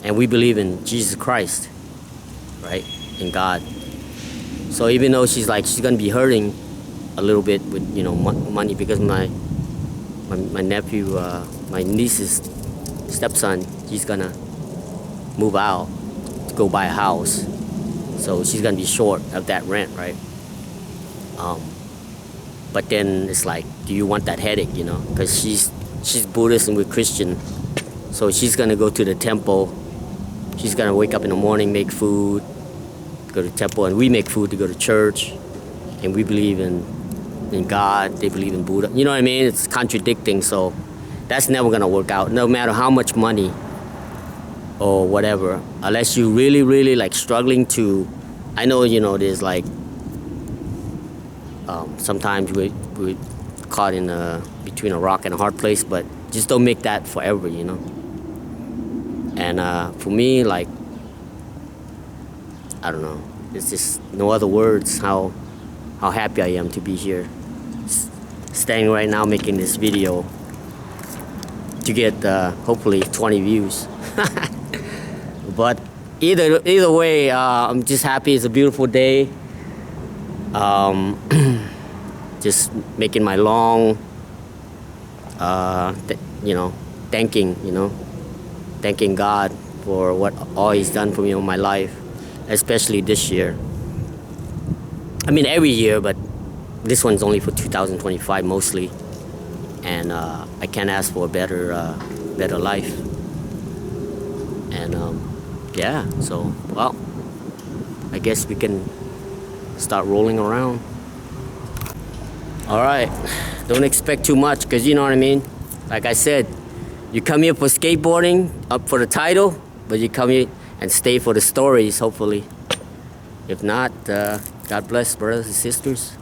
And we believe in Jesus Christ, right? In God. So even though she's gonna be hurting a little bit with, you know, money, because my nephew, my niece's stepson, he's gonna move out to go buy a house. So she's gonna be short of that rent, right? But then it's like, do you want that headache, you know? Because she's Buddhist and we're Christian. So she's gonna go to the temple. She's gonna wake up in the morning, make food, go to the temple, and we make food to go to church. And we believe in God, they believe in Buddha. You know what I mean? It's contradicting, so that's never gonna work out, no matter how much money or whatever. Unless you really, really like struggling to, I know, you know, there's like, sometimes we're caught in between a rock and a hard place, but just don't make that forever, you know? And for me, like, I don't know, there's just no other words how happy I am to be here, staying right now making this video to get hopefully 20 views. But either way, I'm just happy. It's a beautiful day. Just making my long, you know, thanking God for all He's done for me in my life, especially this year. I mean, every year, but this one's only for 2025 mostly, and I can't ask for a better life. And yeah, so well, I guess we can start rolling around. All right, don't expect too much, because you know what I mean. Like I said, you come here for skateboarding, up for the title, but you come here and stay for the stories, hopefully. If not, God bless, brothers and sisters.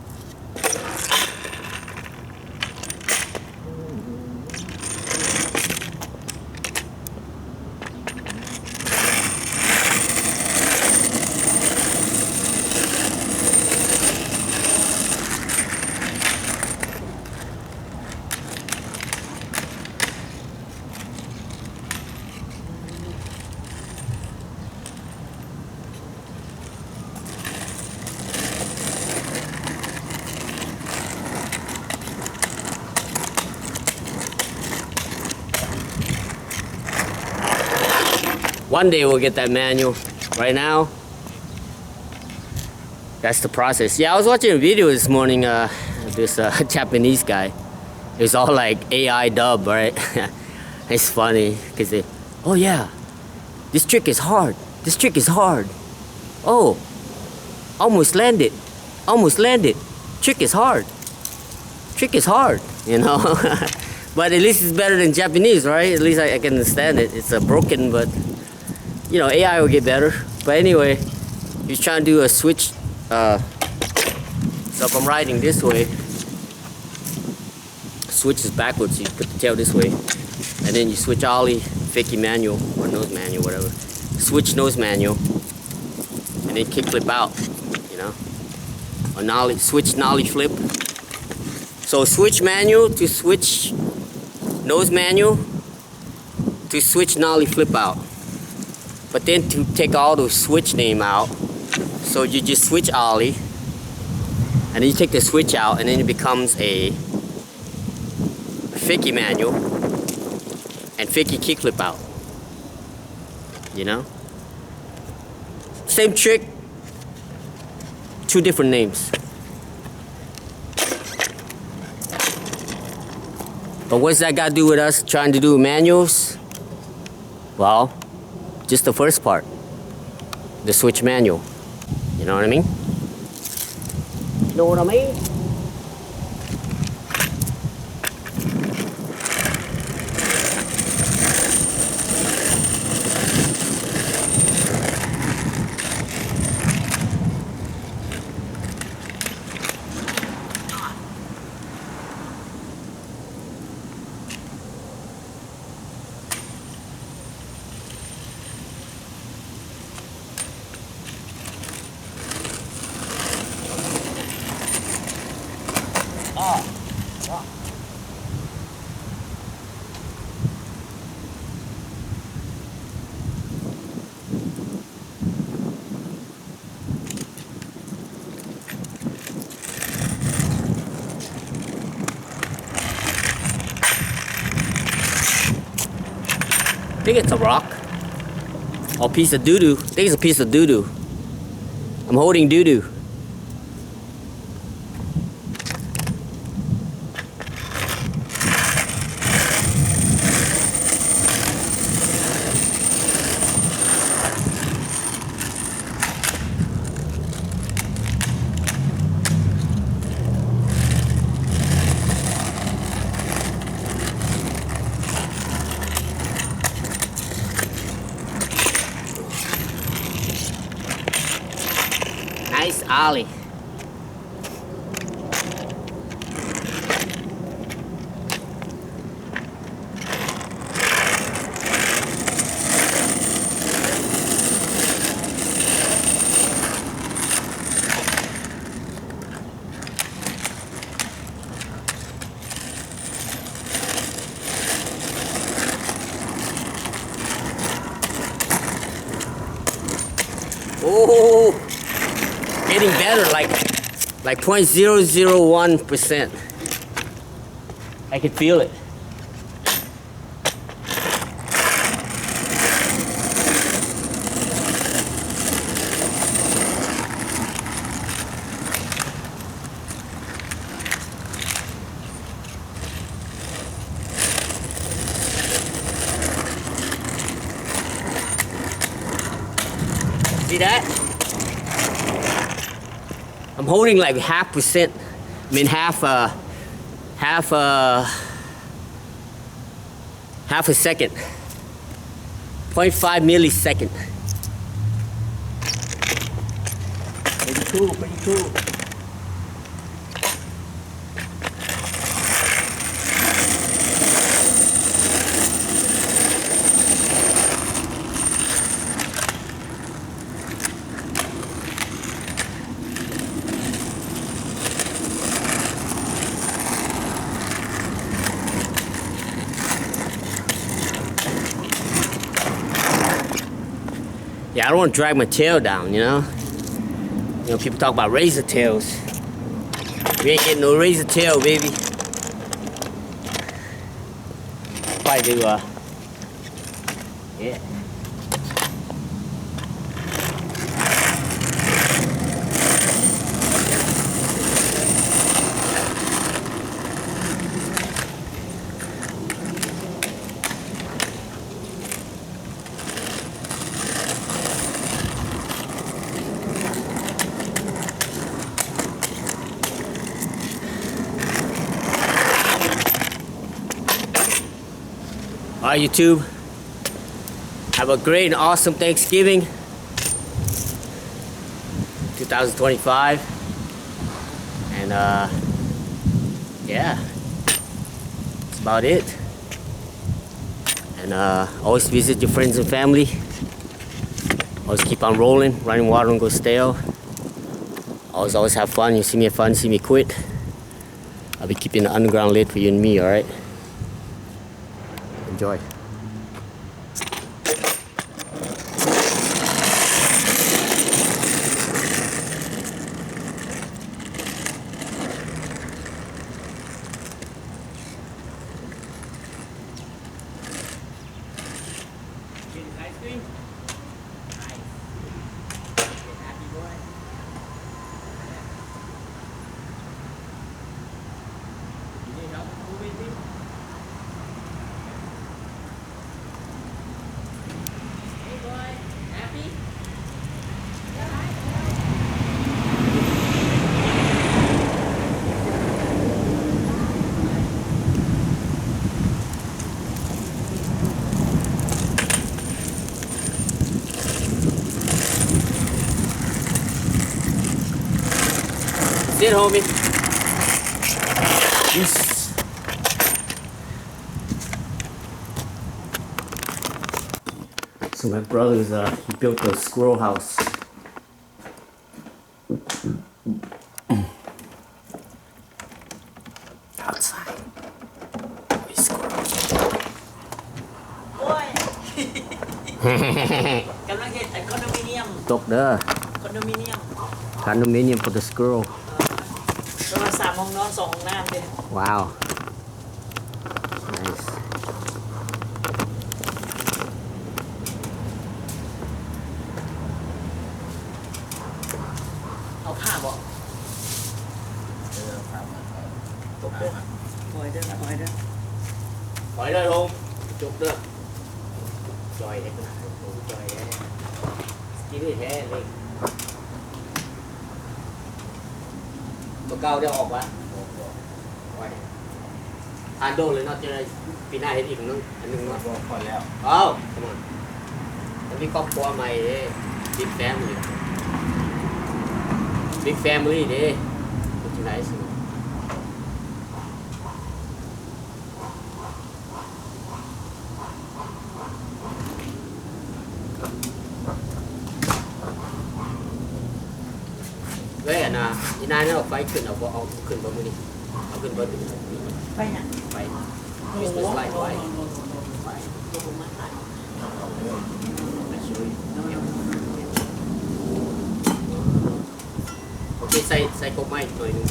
One day we'll get that manual. Right now, that's the process. Yeah, I was watching a video this morning, this Japanese guy. It was all like AI dub, right? It's funny, because they, oh yeah, this trick is hard. This trick is hard. Oh, almost landed. Almost landed. Trick is hard. Trick is hard, you know? But at least it's better than Japanese, right? At least I can understand it. It's broken, but you know, AI will get better. But anyway, he's trying to do a switch. So if I'm riding this way, switch is backwards. You put the tail this way, and then you switch ollie, fakie manual or nose manual, whatever. Switch nose manual, and then kick flip out. You know, or nollie, switch nollie flip. So switch manual to switch nose manual to switch nollie flip out. But then to take all the switch name out, so you just switch ollie, and then you take the switch out, and then it becomes a fakie manual and fakie kickflip out. You know? Same trick, two different names. But what's that got to do with us trying to do manuals? Well, just the first part, the switch manual. You know what I mean? You know what I mean? I think it's a rock or a piece of doo-doo. I think it's a piece of doo-doo. I'm holding doo-doo. Nice ollie. Oh, getting better, like 0.001%. I can feel it. See that? I'm holding like 0.5%. I mean half a second. 0.5 millisecond. Pretty cool, pretty cool. Yeah, I don't want to drag my tail down, you know? You know, people talk about razor tails. We ain't getting no razor tail, baby. Probably do, yeah. Alright, YouTube. Have a great and awesome Thanksgiving 2025. And yeah, that's about it. And always visit your friends and family. Always keep on rolling. Running water don't go stale. Always have fun. You see me have fun, see me quit. I'll be keeping the underground lit for you and me, alright? Enjoy. Ice cream? Nice. Happy boy. You need help moving things? Hey boy, happy? Sit, homie. Yes. So my brother's he built a squirrel house. Outside. With squirrels. โอ้ย กำลังเห็นไอ้คอนโดมิเนียม Talk there. คอนโดมิเนียม Condominium for the squirrel. ประมาณ3 ห้องนอน 2 ห้องน้ำเด้ Wow. Nice. เอาผ้าบ่ตกเด้อปล่อยเด้อปล่อยเด้อ Khỏi đây không? Chụp được. Rồi đấy. Rồi đấy. Chỉ để thế lên. Có cao đeo ọp á. Rồi. Ăn đồ lên nó chơi đây. Vì này hết thì cũng ăn đừng nó. Khỏi leo. Oh, come on. Nó đi cóc qua mày đấy. Big family. Big family đấy. Cái này xem. Vậy là đi nay nó phảiขึ้นเอาขึ้นบนมือนี่เอาขึ้นบน ไปหยัง ไป Christmas light ไว้ เดี๋ยวผมมาถ่าย โอเคใส่กบไม้หน่อยนึง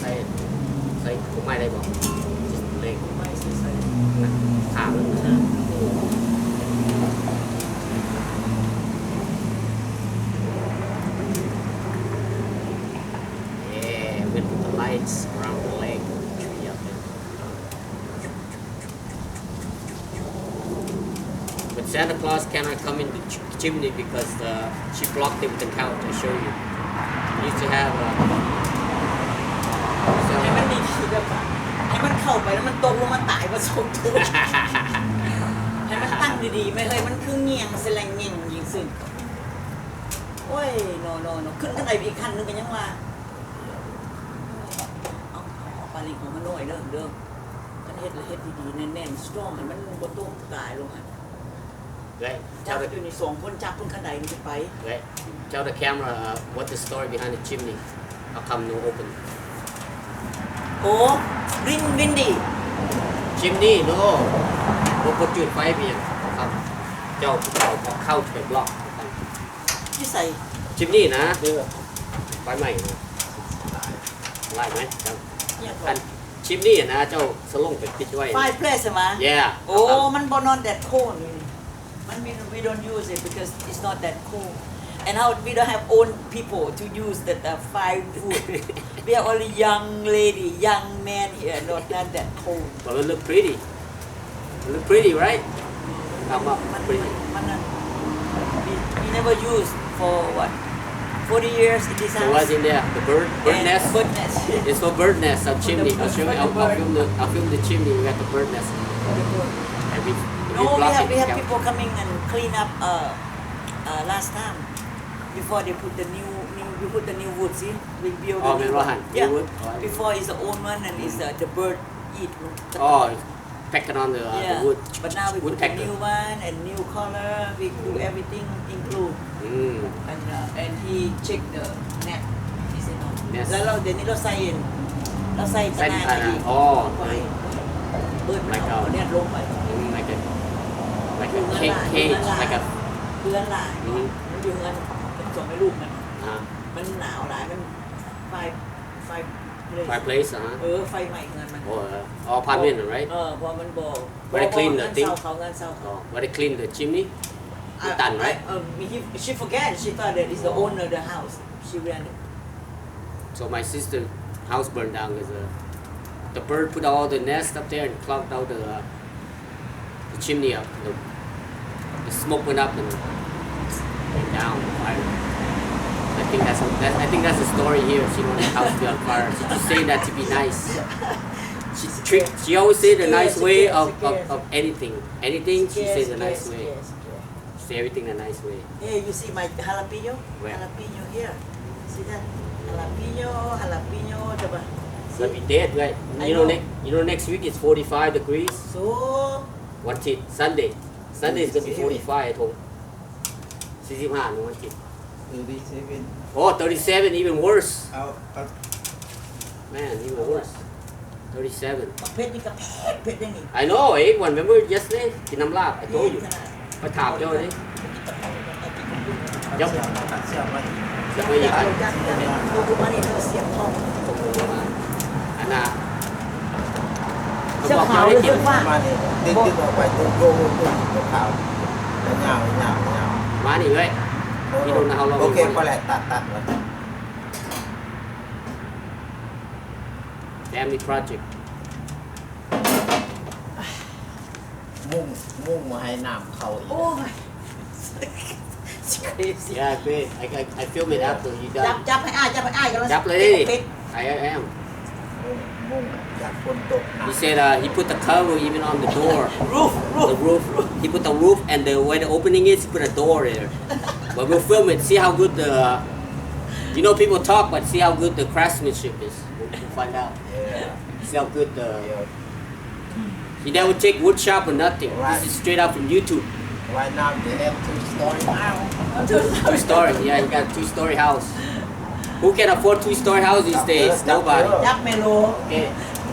ใส่กบไม้ได้บ่เล็ก ไม่ใส่ นะขามัน Yeah, with the lights around the lake. Tree up there. But Santa Claus cannot come in the chimney because she blocked it with the couch. I show you. We used to have ให้มันดีที่แบบว่าให้มันเข้าไปแล้วมันตกลงมาตายประสบทุกข์ให้มันตั้งดีๆไม่เฮ้ยมันคือเงียงแสลงเงียงยิงซึ่งโอ้ยโนขึ้นกันไปอีกขั้นนึงกันยังว่าเอาปลาลิงของมันน้อยเด้อกันเฮ็ดดีๆแน่นๆ strong ให้มันบ่ตกตายลงอ่ะ Right. จับ Tell อยู่ในสองคนจับเพิ่นคันใดมันจะไป right. Tell the camera what the story behind the chimney. How come no open? โอ้วินดี้ Chimney no. บ่กดจุดไฟเพียงครับเจ้าเข้าไปบล็อก ที่ใส่ Chimney นะไฟใหม่นะไล่ไหมจัง เนี่ย อันชิมนี่นะเจ้าสลงไปปิดไว้ ไฟเพลสใช่ไหม Yeah โอ้มันบ่ not that cold มัน we don't use it because it's not that cool and how we don't have own people to use that fire wood we are only young lady young man here not that cold But it look pretty. It look pretty, right? มัน pretty. we never use for what 40 years in this So house what's in there? The bird And nest. bird nest It's for bird nest. Some chimney. For the I'll show you. bird. I'll film the chimney. We got the bird nest. For the bird. And No, we have people coming and clean up last time before they put the new we put the new wood. See, we build the new one. Yeah, before is the old one and is the bird eat. Oh, packing on the wood. But now we put the new one and new color. We do everything include. And he check the net. He said no. แล้วเราเดี๋ยวนี้เราใส่ตะนานอีกไปเบิร์ดมันเอาเนี่ยลงไป like a cage like a เพื่อนหลายมันอยู่เงินเป็นส่งให้ลูกมันหนาวหลายมันไฟ fireplace ไฟใหม่เงินมัน apartment right พอมันบอก but they clean the thing เงินเศร้า but they clean the chimney done right she forget she thought that is the owner of the house she ran it so my sister house burned down because the bird put all the nest up there and clogged out the chimney up the smoke went up and went down fire. I think that's the story here. She wanted the house to be on fire. She just saying that to be nice. She always say the nice way of anything. Anything she says the nice way. She say everything the nice way. Hey, you see my jalapeno? Where? Jalapeno here. See that? Jalapeno. But we dead, right? You know next week is 45 degrees. So One tit Sunday is gonna be 45 at home. 45 no one tit. 37 Oh, 37 even worse. เอา Man, even worse. 37. เผ็ดนี่ก็เผ็ดยังไง I know, one remember yesterday กินน้ำลาบ I told you. ไปถามเจ้าดิ ตัดเสียบมัน จะไม่อยาก ดูมานี่เราเสียบทอง ส่งลงมาอันน่ะ เสื้อขาวหรือเสื้อฟ้า มาเนี่ยดึงออกไปตัวโยตัวขาวเงา มานี่เลย พี่ดูนะเอาเรา โอเคพอแล้วตัดเลย Family project มุ่งมาให้น้ำเข้าอีก โอ้ย crazy Yeah great I film it after you จับ done ให้อ้ายกันแล้ว จับเลยดิ I am มุ่งอยากคนตก He said he put the cover even on the door the roof he put the roof and where the opening is he put a door there but we'll film it see how good the you know people talk but see how good the craftsmanship is we'll find out see how good the he never take wood shop or nothing this is straight out from YouTube Right now they have 2-story house 2-story yeah he got a 2-story house who can afford 2-story house these days nobody ยักษ์เมโล okay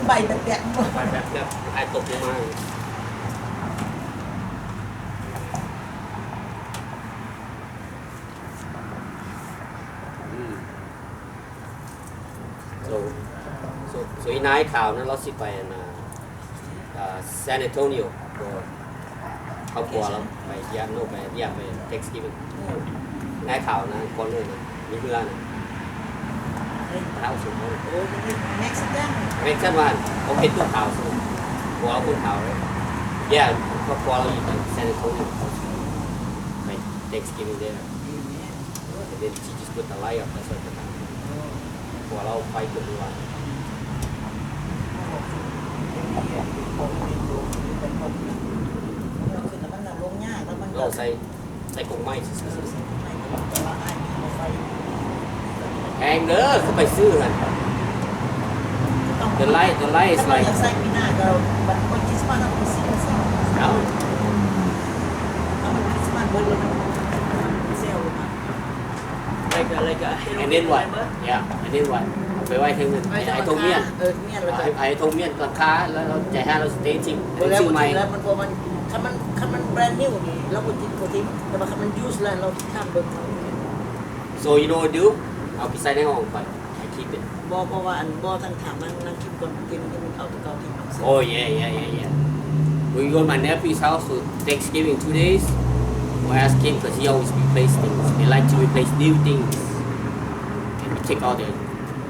ใบแบบ ไปแบบไอ้ตกลงมา so อีนายข่าวนั้นเราสิไปซานอันโตนิโอครอบครัวเราไปเยี่ยมโน่ไปเยี่ยมไป Thanksgiving นายข่าวนะก่อนเลยนะมีเพื่อนนะเท้าสูงเลย โอ้ยเม็กซิกัน เม็กซิกันวันโอเคตู้ข่าวสูงหัวเอาคนข่าวเลยเยี่ยมครอบครัวเราอยู่ในซานอันโตนิโอไป Thanksgiving there and then she just put the light up that's what the time หัวเราไฟเกือบทุกวันเราใส่กงไม้แพงเด้อเขาไปซื้อกัน the light is like ใส่ปีหน้าเราบัตรคนคริสต์มาสเราไปซื้อกัน เอา เอามันคริสต์มาสเบิร์ดเลยเซลล์มา like and then what yeah and then what ไปไว้ที่นึงไอ้ทงเมียนไอ้ทงเมียนราคาแล้วเราจ่ายให้เราสเตย์ทิ้งซื้อใหม่ แล้วมันพอมันคันมันแบรนด์นิวนี่เราก็ทิ้งแต่ว่าคันมันยูสแล้วเราข้ามเบิร์ด so you know what to do เอาไปใส่ในห้องไป I keep it เพราะว่าอันบ่ท่านถามนั่งคิดก่อนกินที่มันเอาตัวเก่าทิ้ง oh yeah when we go to my nephew's house for Thanksgiving 2 days we'll ask him because he always replace things they like to replace new things and we take all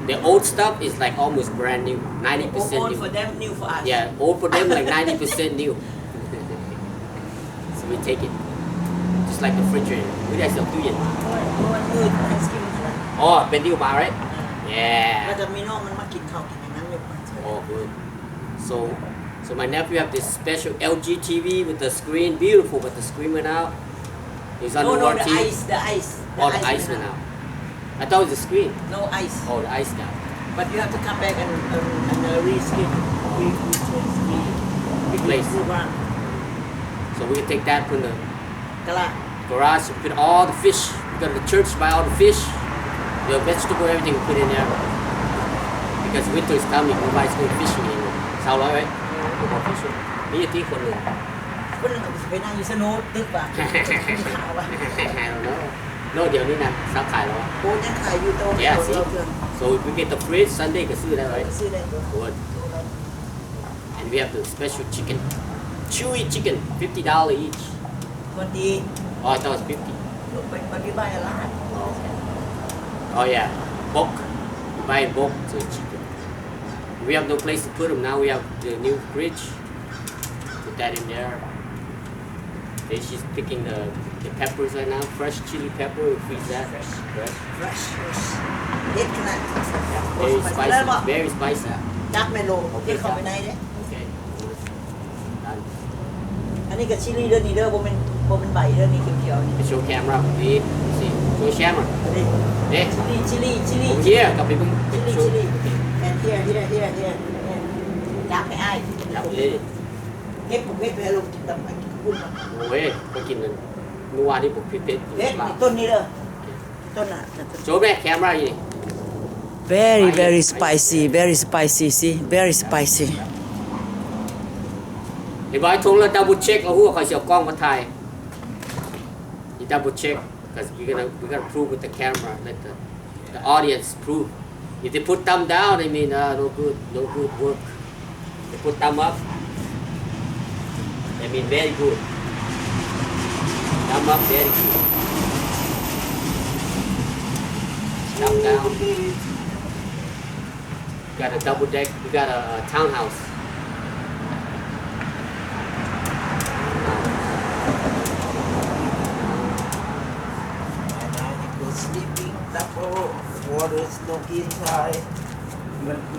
the old stuff is like almost brand new 90% old new for them new for us yeah old for them like 90% new so we take it just like the refrigerator ไม่ได้เสียบตู้เย็น มันมืด Thanksgiving ใช่ไหม อ๋อเป็นดิวบาร์ right ก็ yeah จะมีน้องมันมากินข้าวกินอย่างนั้นอยู่ oh good So my nephew have this special LG TV with the screen, beautiful, but the screen went out. It's under No, warranty. the ice. Oh, the ice went out. I thought it was the screen. No ice. Oh, the ice now. But you have to come back and reskin. Replace. Run. So we can take that from the Kala. garage, put all the fish. We go to the church, buy all the fish, the vegetable, everything we put in there. Because winter is coming, nobody's going fishing anymore. Sao nói vậy? Không có fishing. Bây giờ tíคนหนึ่ง Có lầnไปนั่งอยู่สนุกตึกป่ะขาวป่ะ No, เดี๋ยวนี้นะซักขายแล้ว โอ้ยังขายอยู่ตรง Yeah, เรา see. เกิน So if we get the fridge Sunday ก็ซื้อได้ right? ซื้อได้ตัว Good. And we have the special chicken, chewy chicken, $50 each. คนดี Oh, I thought it was 50. มันมีใบอะไร Oh, okay. Oh yeah, bulk. You buy in bulk, so it's cheaper. We have no place to put them now. We have the new fridge. Put that in there. And she's picking the peppers right now. Fresh chili pepper. We freeze that. Fresh. เด็ดขนาด Very spicy. Very spicy. ดักแมโลที่เข้าไปในเนี่ย Okay. Done. อันนี้กับชิลลี่เด้อนี่เด้อบ่เป็นใบเด้อนี่เขียวๆนี่ Show camera. See. Show camera. นี่ Eh. ชิลลี่ Over here. กลับไปเพิ่ง ชิลลี่ and here ดักให้อ้าย จับเลย เฮ็ดผมเฮ็ดไปลงตำไอ้กุ้งมา โอ้ยไปกินเลยเมื่อวานที่ผมพิเศษ เฮ็ดต้นนี้เด้อต้นน่ะ โชว์แม่แคมราอยู่ very spicy see very spicy เห็นไหมทงแล้วดับเบิลเช็คเอาหัวเขาเสียบกล้องมาถ่าย you double check because we're gonna prove with the camera let the audience prove if they put thumb down I mean no good work they put thumb up I mean very good thumb up very good thumb down got a double deck we got a townhouse sleeping double water snow inside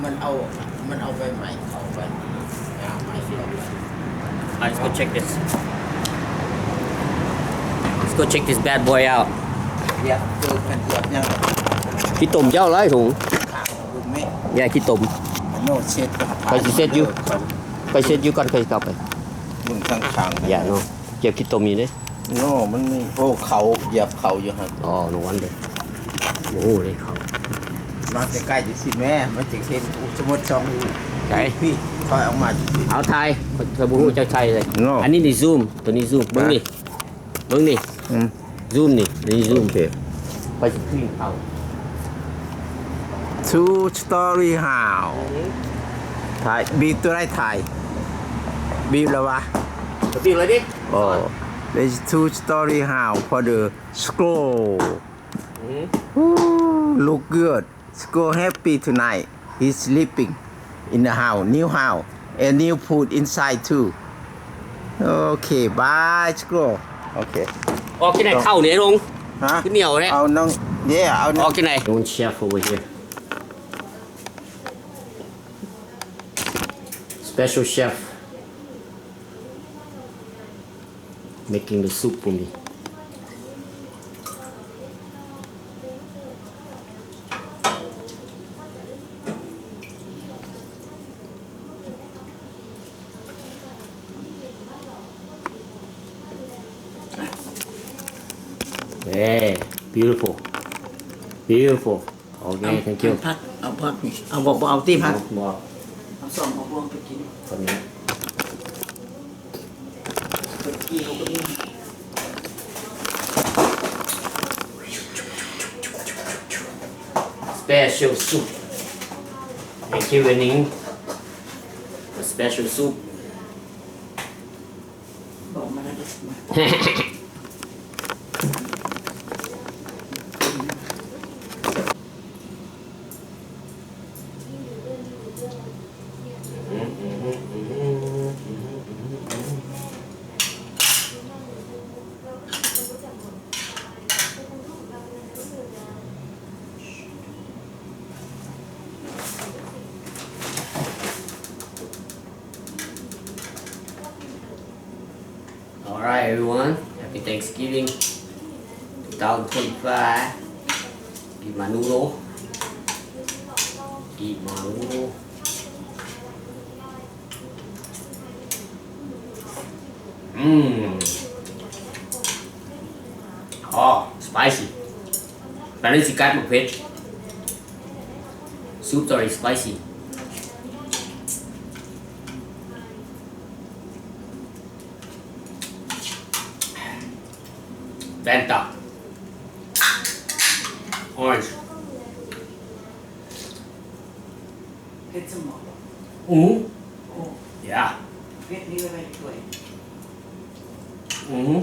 มันเอาไปใหม่เอาไปเอาใหม่ Let's go check this. Let's go check this bad boy out. เรียบเจอกันเรียบยัง ขี้ตุ่มเจ้าไรถุง ข่าวดูไหม อย่าขี้ตุ่ม โน่เช็ด ไปสิเช็ดอยู่ ไปเช็ดอยู่ก่อนเคยกลับไป มึงข้างๆ อย่าเนาะเจ็บขี้ตุ่มอยู่เนี่ย โน่มันมีโอ้เขาเหยียบเขาอยู่ฮะ อ๋อหนูวันเลยโอ้โหเลยเขา มาใกล้ๆดิสิแม่มันจะเห็นสมมติช่อง ไหน พี่คอยเอามา เอาไทยเธอบูฮูเจ้าชัยเลย เนาะ อันนี้นี่ซูมตัวนี้ซูมเบิ้งนี่เบิ้งนี่ อืม ซูมนี่นี่ซูม โอเค ไปสิขึ้นเขา Two story house ถ่ายบีบตัวได้ถ่ายบีบแล้ววะ ตัวตีเลยดิ Oh, there's two story house for the scroll. อืม Ooh, look good. Scroll happy tonight. He's sleeping in the house, new house, and new food inside too. Okay, bye, scroll. Okay. ออกที่ไหนเข้าเนี่ยลง ฮะ ขึ้นเหนียวเนี่ย เอาน้องเอา อ น้อ อง กที่ไหน One chef over here special chef making the soup for me yeah beautiful okay thank you พักเอาพักเอาบอกเอาที่พัก บอก เอาส่งเอาพวงไปกิน คนนี้ ไปกินเอาไปกิน special soup thank you Winning a special soup บอกมาแล้วเด็ก อ Alright, everyone. Happy Thanksgiving 2025. Eat my noodle. Eat my noodle. Oh, spicy. Bạn ơi, scat một phết. Super spicy. Fanta. Orange. เผ็ดสมอง Mm-hmm. โอ้ Yeah. เผ็ดนี่ก็ไม่ช่วย Mm-hmm.